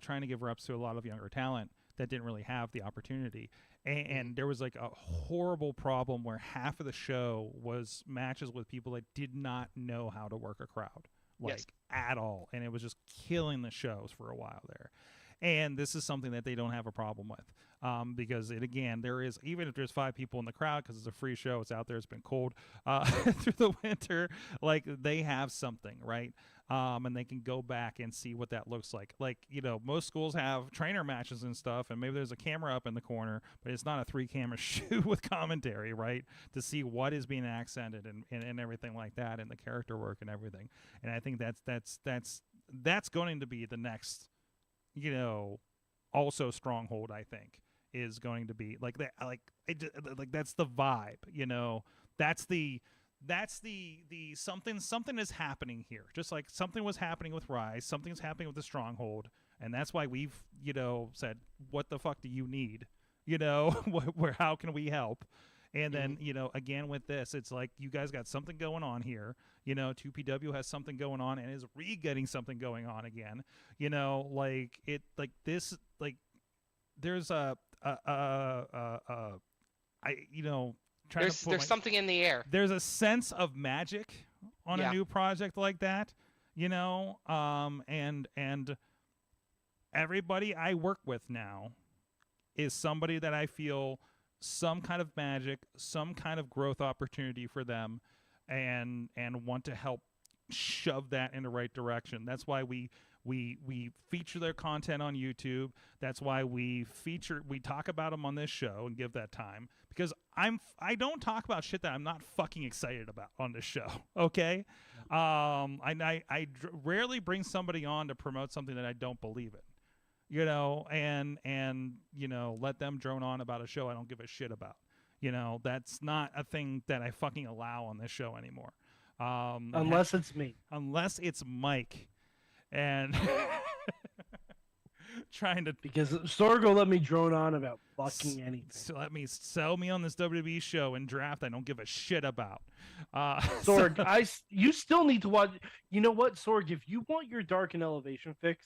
trying to give reps to a lot of younger talent that didn't really have the opportunity. And there was like a horrible problem where half of the show was matches with people that did not know how to work a crowd, at all. And it was just killing the shows for a while there. And this is something that they don't have a problem with, because there is, even if there's 5 people in the crowd, because it's a free show, it's out there, it's been cold through the winter, like they have something, right? And they can go back and see what that looks like. Like, most schools have trainer matches and stuff, and maybe there's a camera up in the corner, but it's not a 3-camera shoot with commentary, right? To see what is being accented and everything like that, and the character work and everything. And I think that's going to be the next, also Stronghold, I think, is going to be like that. Like that's the vibe, that's the something is happening here. Just like something was happening with Rise, something's happening with the Stronghold, and that's why we've said, what the fuck do you need? Where how can we help? And then again with this, it's like you guys got something going on here. 2PW has something going on and is getting something going on again. There's there's something in the air. There's a sense of magic on a new project like that, and everybody I work with now is somebody that I feel some kind of magic, some kind of growth opportunity for them, and want to help shove that in the right direction. That's why we feature their content on YouTube. That's why we talk about them on this show and give that time, because I don't talk about shit that I'm not fucking excited about on this show. Okay, I rarely bring somebody on to promote something that I don't believe in, and let them drone on about a show I don't give a shit about. That's not a thing that I fucking allow on this show anymore. Unless it's me. Unless it's Mike. And trying to, because Sorg will let me drone on about fucking anything. So let me sell me on this WWE show and draft I don't give a shit about. Sorg, you still need to watch. You know what, Sorg? If you want your Dark and Elevation fix,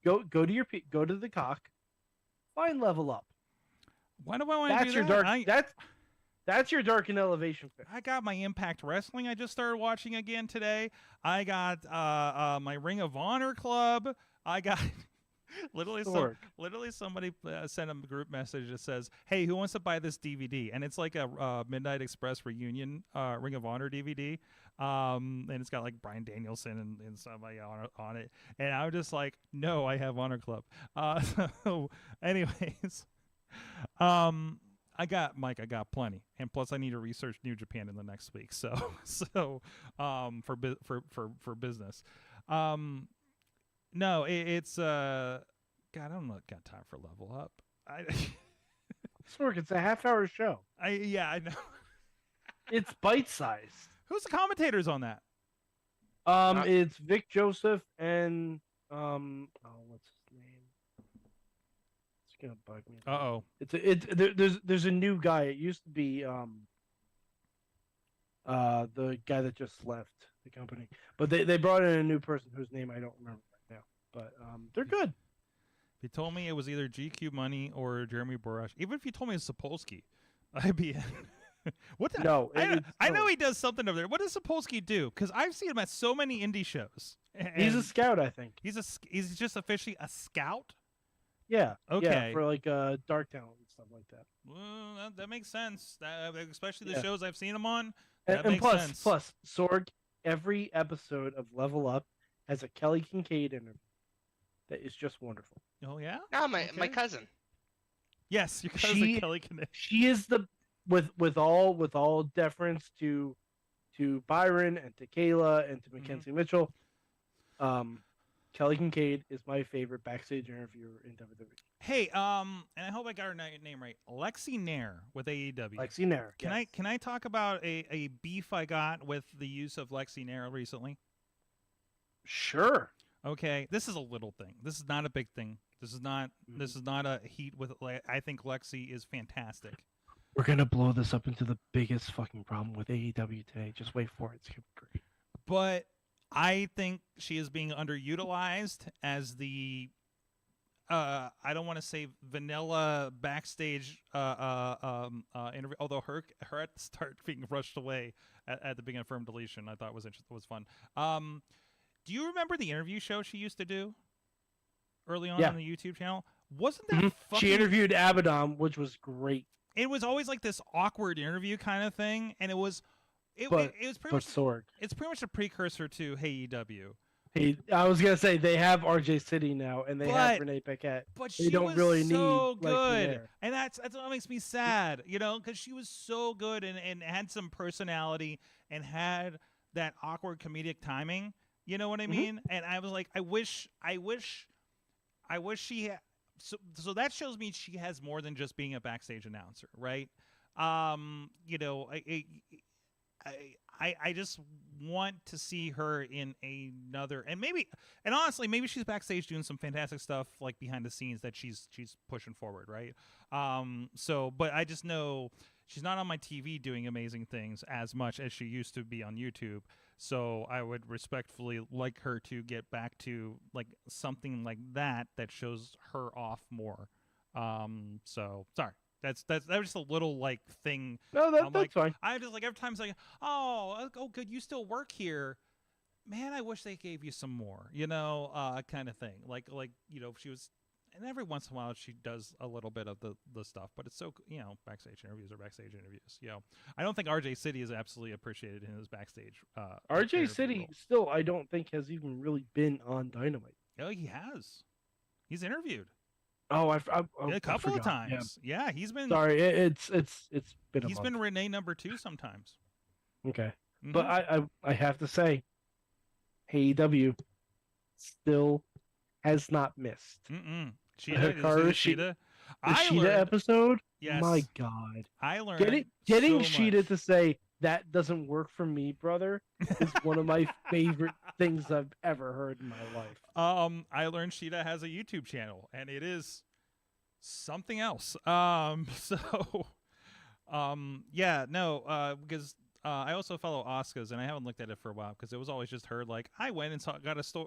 go to the cock, find Level Up. Why do I want to do that? That's your Dark and Elevation fix. I got my Impact Wrestling I just started watching again today. I got my Ring of Honor Club. I got literally somebody sent a group message that says, "Hey, who wants to buy this DVD?" And it's like a Midnight Express reunion Ring of Honor DVD. And it's got like Bryan Danielson and somebody on it. And I'm just like, no, I have Honor Club. So anyways, I got plenty, and plus I need to research New Japan in the next week. So for business, no, it's God, I don't got time for Level Up. Sorg, it's a half-hour show. I know. It's bite-sized. Who's the commentators on that? It's Vic Joseph and what's his name? Gonna bug me. There's a new guy. It used to be the guy that just left the company, but they brought in a new person whose name I don't remember right now. But they're good. If you told me it was either GQ Money or Jeremy Borash, even if you told me it's Sapolsky, I'd be in. What the? No, I know he does something over there. What does Sapolsky do? Because I've seen him at so many indie shows. He's a scout, I think. He's just officially a scout. Yeah. Okay. Yeah, for like dark talent and stuff like that. Well, that makes sense. Especially the shows I've seen him on. That and makes plus, sense. plus, Sorg, every episode of Level Up has a Kelly Kincaid interview that is just wonderful. Oh yeah. No, my cousin. Yes, your cousin Kelly Kincaid. She is the with all deference to Byron and to Kayla and to Mackenzie Mitchell. Kelly Kincaid is my favorite backstage interviewer in WWE. Hey, and I hope I got her name right. Lexi Nair with AEW. Lexi Nair. Can I talk about a beef I got with the use of Lexi Nair recently? Sure. Okay, this is a little thing. This is not a big thing. This is not a heat with. I think Lexi is fantastic. We're gonna blow this up into the biggest fucking problem with AEW today. Just wait for it. It's gonna be great. But I think she is being underutilized as the I don't want to say vanilla backstage interview, although her at the start being rushed away at the beginning of Firm Deletion I thought was fun. Do you remember the interview show she used to do early on the YouTube channel? Wasn't that fucking... She interviewed Abaddon, which was great. It was always like this awkward interview kind of thing, and it was pretty much Sorg. It's pretty much a precursor to AEW. Hey, I was gonna say they have RJ City now, and they have Renee Paquette. But they she don't was really so need good, and that's what makes me sad, because she was so good and had some personality and had that awkward comedic timing. You know what I mean? And I was like, I wish she had. So that shows me she has more than just being a backstage announcer, right? I just want to see her in another, and honestly, maybe she's backstage doing some fantastic stuff like behind the scenes that she's pushing forward, right? But I just know she's not on my TV doing amazing things as much as she used to be on YouTube. So I would respectfully like her to get back to like something like that shows her off more. So sorry. That was just a little like thing. No, that's fine. I just like every time it's like, oh, good, you still work here, man. I wish they gave you some more, kind of thing. Like she was, and every once in a while she does a little bit of the stuff, but it's so, backstage interviews are backstage interviews. I don't think RJ City is absolutely appreciated in his backstage. RJ City still, I don't think, has even really been on Dynamite. Oh, he has. He's interviewed. Oh, A couple of times. Yeah, he's been. Sorry, it's been. He's been Renee number 2 sometimes. Okay, Mhm. but I have to say, AEW still has not missed. Sheeta, Hikaru Sheeta. The Sheeta episode. Yes. My God. I learned getting so Sheeta much. to say that doesn't work for me, brother, is one of my favorite things I've ever heard in my life. I learned Sheeta has a YouTube channel, and it is something else. Because I also follow Asuka's, and I haven't looked at it for a while because it was always just her. Like, I went and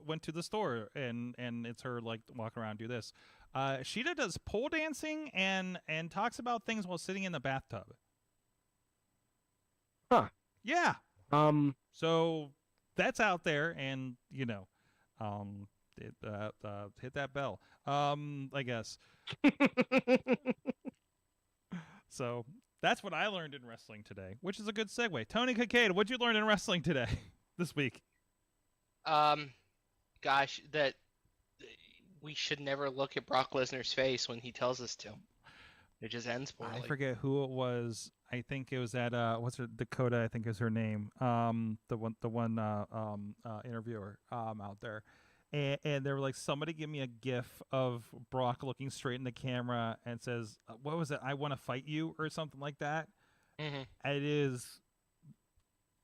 went to the store, and it's her like walking around, do this. Sheeta does pole dancing and talks about things while sitting in the bathtub. Huh. Yeah. So that's out there, and hit that bell. I guess. So that's what I learned in wrestling today, which is a good segue. Tony Kincaid, what'd you learn in wrestling today, this week? Gosh, that we should never look at Brock Lesnar's face when he tells us to. It just ends poorly. I forget who it was. I think it was at what's her Dakota, I think is her name. The one interviewer out there. And they were like, somebody give me a gif of Brock looking straight in the camera and says, what was it? I want to fight you, or something like that. Mm-hmm. It is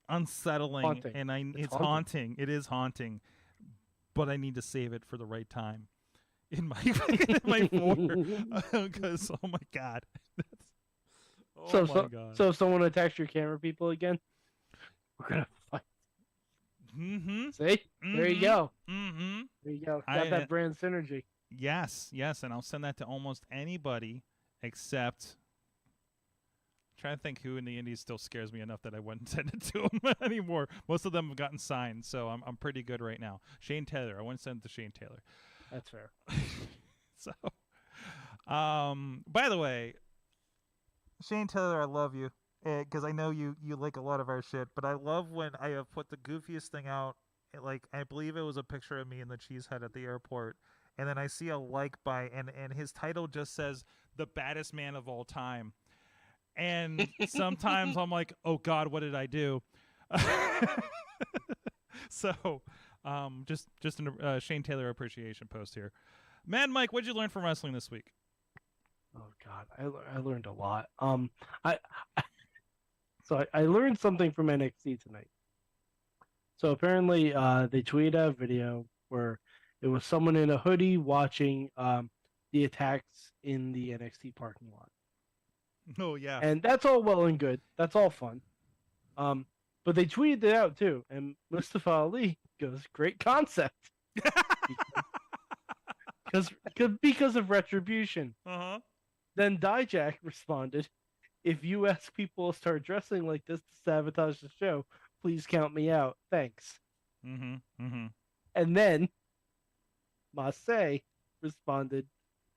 unsettling. Haunting. And it's haunting. It is haunting, but I need to save it for the right time in my because oh my God. God. So if someone attacks your camera people again, we're gonna fight. Mm-hmm. See? There you go. Mm-hmm. There you go. Got that brand synergy. Yes, and I'll send that to almost anybody except. I'm trying to think who in the Indies still scares me enough that I wouldn't send it to them anymore. Most of them have gotten signed, so I'm pretty good right now. Shane Taylor, I wouldn't send it to Shane Taylor. That's fair. So, by the way, Shane Taylor, I love you. Because I know you like a lot of our shit, but I love when I have put the goofiest thing out, like I believe it was a picture of me in the Cheesehead at the airport, and then I see a like by, and his title just says, "The baddest man of all time," and sometimes I'm like, oh God, what did I do? So, just a Shane Taylor appreciation post here. Mad Mike, what'd you learn from wrestling this week? Oh God, I learned a lot. So I learned something from NXT tonight. So apparently they tweeted a video where it was someone in a hoodie watching the attacks in the NXT parking lot. Oh yeah. And that's all well and good. That's all fun. But they tweeted it out too, and Mustafa Ali goes, "Great concept." because of retribution. Uh-huh. Then Dijak responded, "If U.S. people start dressing like this to sabotage the show, please count me out. Thanks." Mm-hmm. Mm-hmm. And then Massey responded,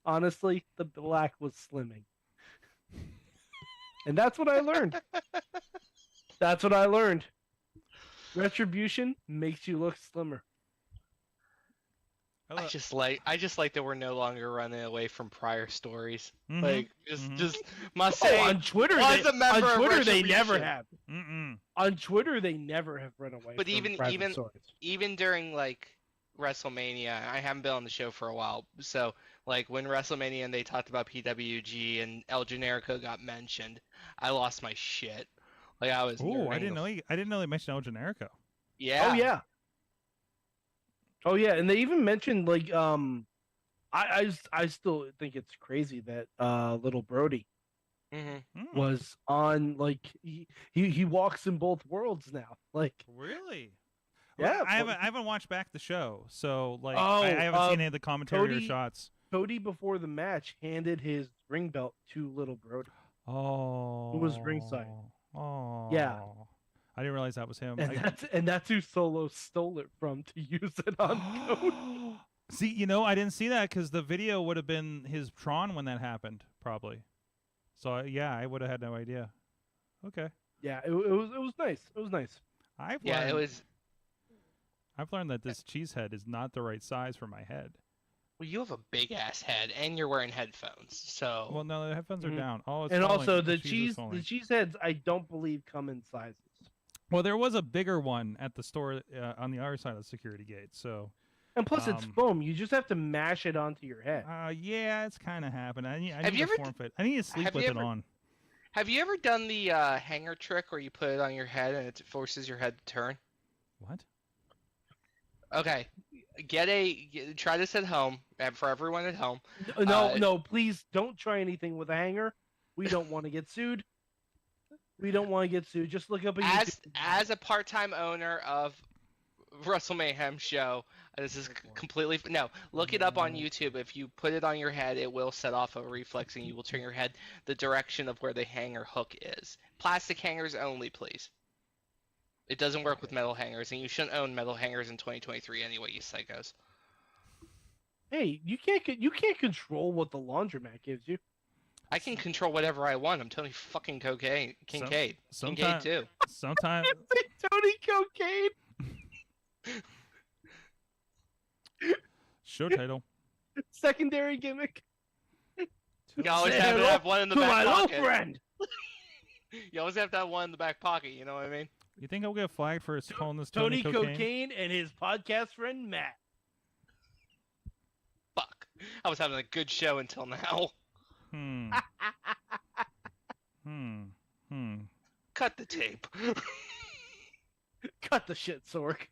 "Honestly, the black was slimming." And that's what I learned. That's what I learned. Retribution makes you look slimmer. I just like that we're no longer running away from prior stories. Mhm. Like just must Oh, say on Twitter, was a member of they never Retribution. have. Mm-mm. On Twitter, they never have run away. But from private stories. even during like WrestleMania, I haven't been on the show for a while, so like when WrestleMania and they talked about PWG and El Generico got mentioned, I lost my shit. Like I was. Oh, I didn't know they mentioned El Generico. Yeah. Oh yeah. Oh yeah, and they even mentioned like I still think it's crazy that little Brody Mm-hmm. was on like he walks in both worlds now. Like Really? yeah, I haven't watched back the show, so like Oh, I haven't seen any of the commentary or Cody- shots. Cody before the match handed his ring belt to little Brody. Oh. Who was ringside. Oh. Yeah. I didn't realize that was him. And that's who Solo stole it from to use it on Cody. See, I didn't see that because the video would have been his Tron when that happened, probably. So yeah, I would have had no idea. Okay. Yeah, it was nice. It was nice. I've learned that this cheese head is not the right size for my head. Well, you have a big ass head, and you're wearing headphones, so. Well, no, the headphones are down. Oh, and also the cheese heads, I don't believe come in sizes. Well, there was a bigger one at the store on the other side of the security gate. So. And plus, it's foam. You just have to mash it onto your head. Yeah, it's kind of happened. I need to form fit. I need to sleep with it on. Have you ever done the hanger trick where you put it on your head and it forces your head to turn? What? Okay, try this at home, and for everyone at home. No, please don't try anything with a hanger. We don't want to get sued. Just look up a YouTube. As a part-time owner of Wrestle Mayhem show, this is completely look it up on YouTube. If you put it on your head, it will set off a reflex and you will turn your head the direction of where the hanger hook is. Plastic hangers only, please. It doesn't work with metal hangers, and you shouldn't own metal hangers in 2023 anyway, you psychos. Hey, you can't control what the laundromat gives you. I can control whatever I want. I'm Tony fucking Kincaid. Kincaid too. Sometimes Tony Cocaine. Show title. Secondary gimmick. You always have to have one in the back pocket. Friend. You always have to have one in the back pocket. You know what I mean? You think I'll get flagged for calling this Tony Cocaine and his podcast friend Matt? Fuck! I was having a good show until now. Cut the tape. Cut the shit, Sork.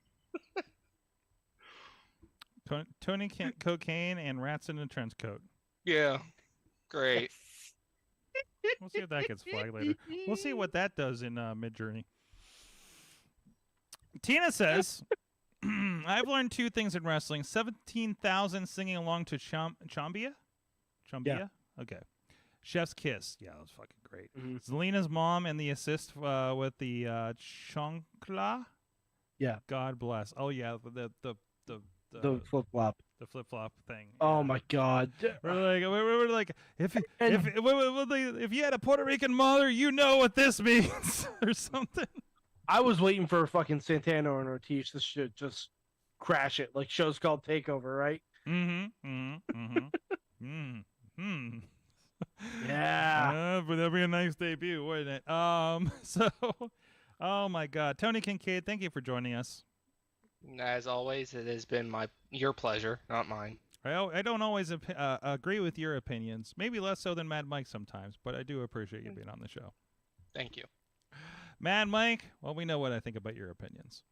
Tony Cocaine and rats in a trench coat. Yeah. Great. We'll see if that gets flagged later. We'll see what that does in Mid-Journey. Tina says, I've learned two things in wrestling. 17,000 singing along to Chambia? Yeah. Okay. Chef's Kiss. Yeah, that was fucking great. Mm-hmm. Zelina's mom and the assist with the chancla. Yeah. God bless. Oh, yeah, the flip-flop. The flip-flop thing. Oh, my God. We're like, if you had a Puerto Rican mother, you know what this means, or something. I was waiting for fucking Santana and Ortiz to just crash it, like shows called Takeover, right? Yeah. But that'd be a nice debut, wouldn't it? So, oh my God, Tony Kincaid, thank you for joining us. As always, it has been your pleasure, not mine. I don't always agree with your opinions, maybe less so than Mad Mike sometimes, but I do appreciate you being on the show. Thank you. Mad Mike, well, we know what I think about your opinions.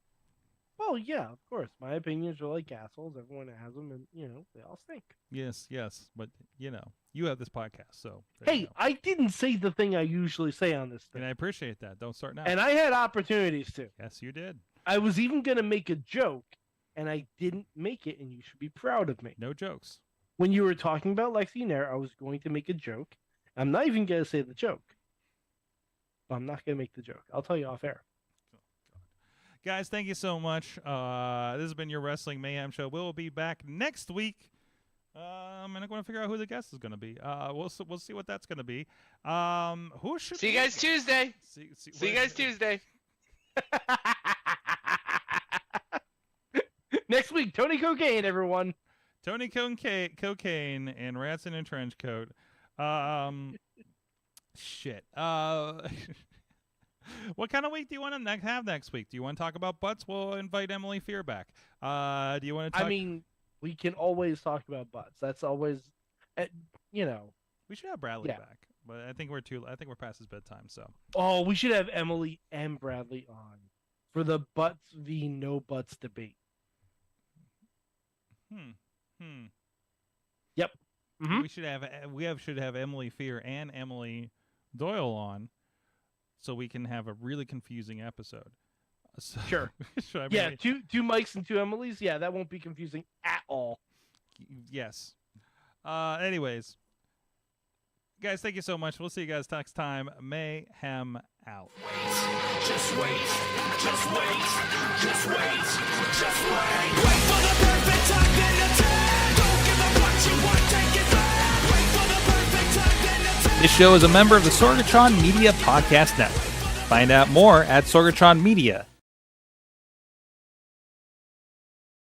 Well, yeah, of course. My opinions are like assholes. Everyone has them, and, they all stink. Yes, but, you have this podcast, so. Hey, I didn't say the thing I usually say on this thing. And I appreciate that. Don't start now. And I had opportunities to. Yes, you did. I was even going to make a joke, and I didn't make it, and you should be proud of me. No jokes. When you were talking about Lexi Nair, I was going to make a joke. I'm not even going to say the joke. I'm not going to make the joke. I'll tell you off air. Guys, thank you so much. This has been your Wrestling Mayhem show. We'll be back next week. And I'm going to figure out who the guest is going to be. We'll see what that's going to be. Who should see you guys Tuesday? See you guys Tuesday. Next week, Tony Cocaine, everyone. Tony Cocaine and Rats in a Trench Coat. Shit. What kind of week do you want to have next week? Do you want to talk about butts? We'll invite Emily Fear back. Do you want to talk? I mean, we can always talk about butts. That's always, We should have Bradley back, but I think we're past his bedtime. So. Oh, we should have Emily and Bradley on for the butts v no butts debate. Yep. Mm-hmm. We should have Emily Fear and Emily Doyle on, so we can have a really confusing episode. So, sure. Two Mikes and two Emilys. Yeah, that won't be confusing at all. Yes. Anyways, guys, thank you so much. We'll see you guys next time. Mayhem out. Just wait. Just wait. Just wait. Just wait. Wait for the perfect time then attack. This show is a member of the Sorgatron Media Podcast Network. Find out more at sorgatronmedia.com.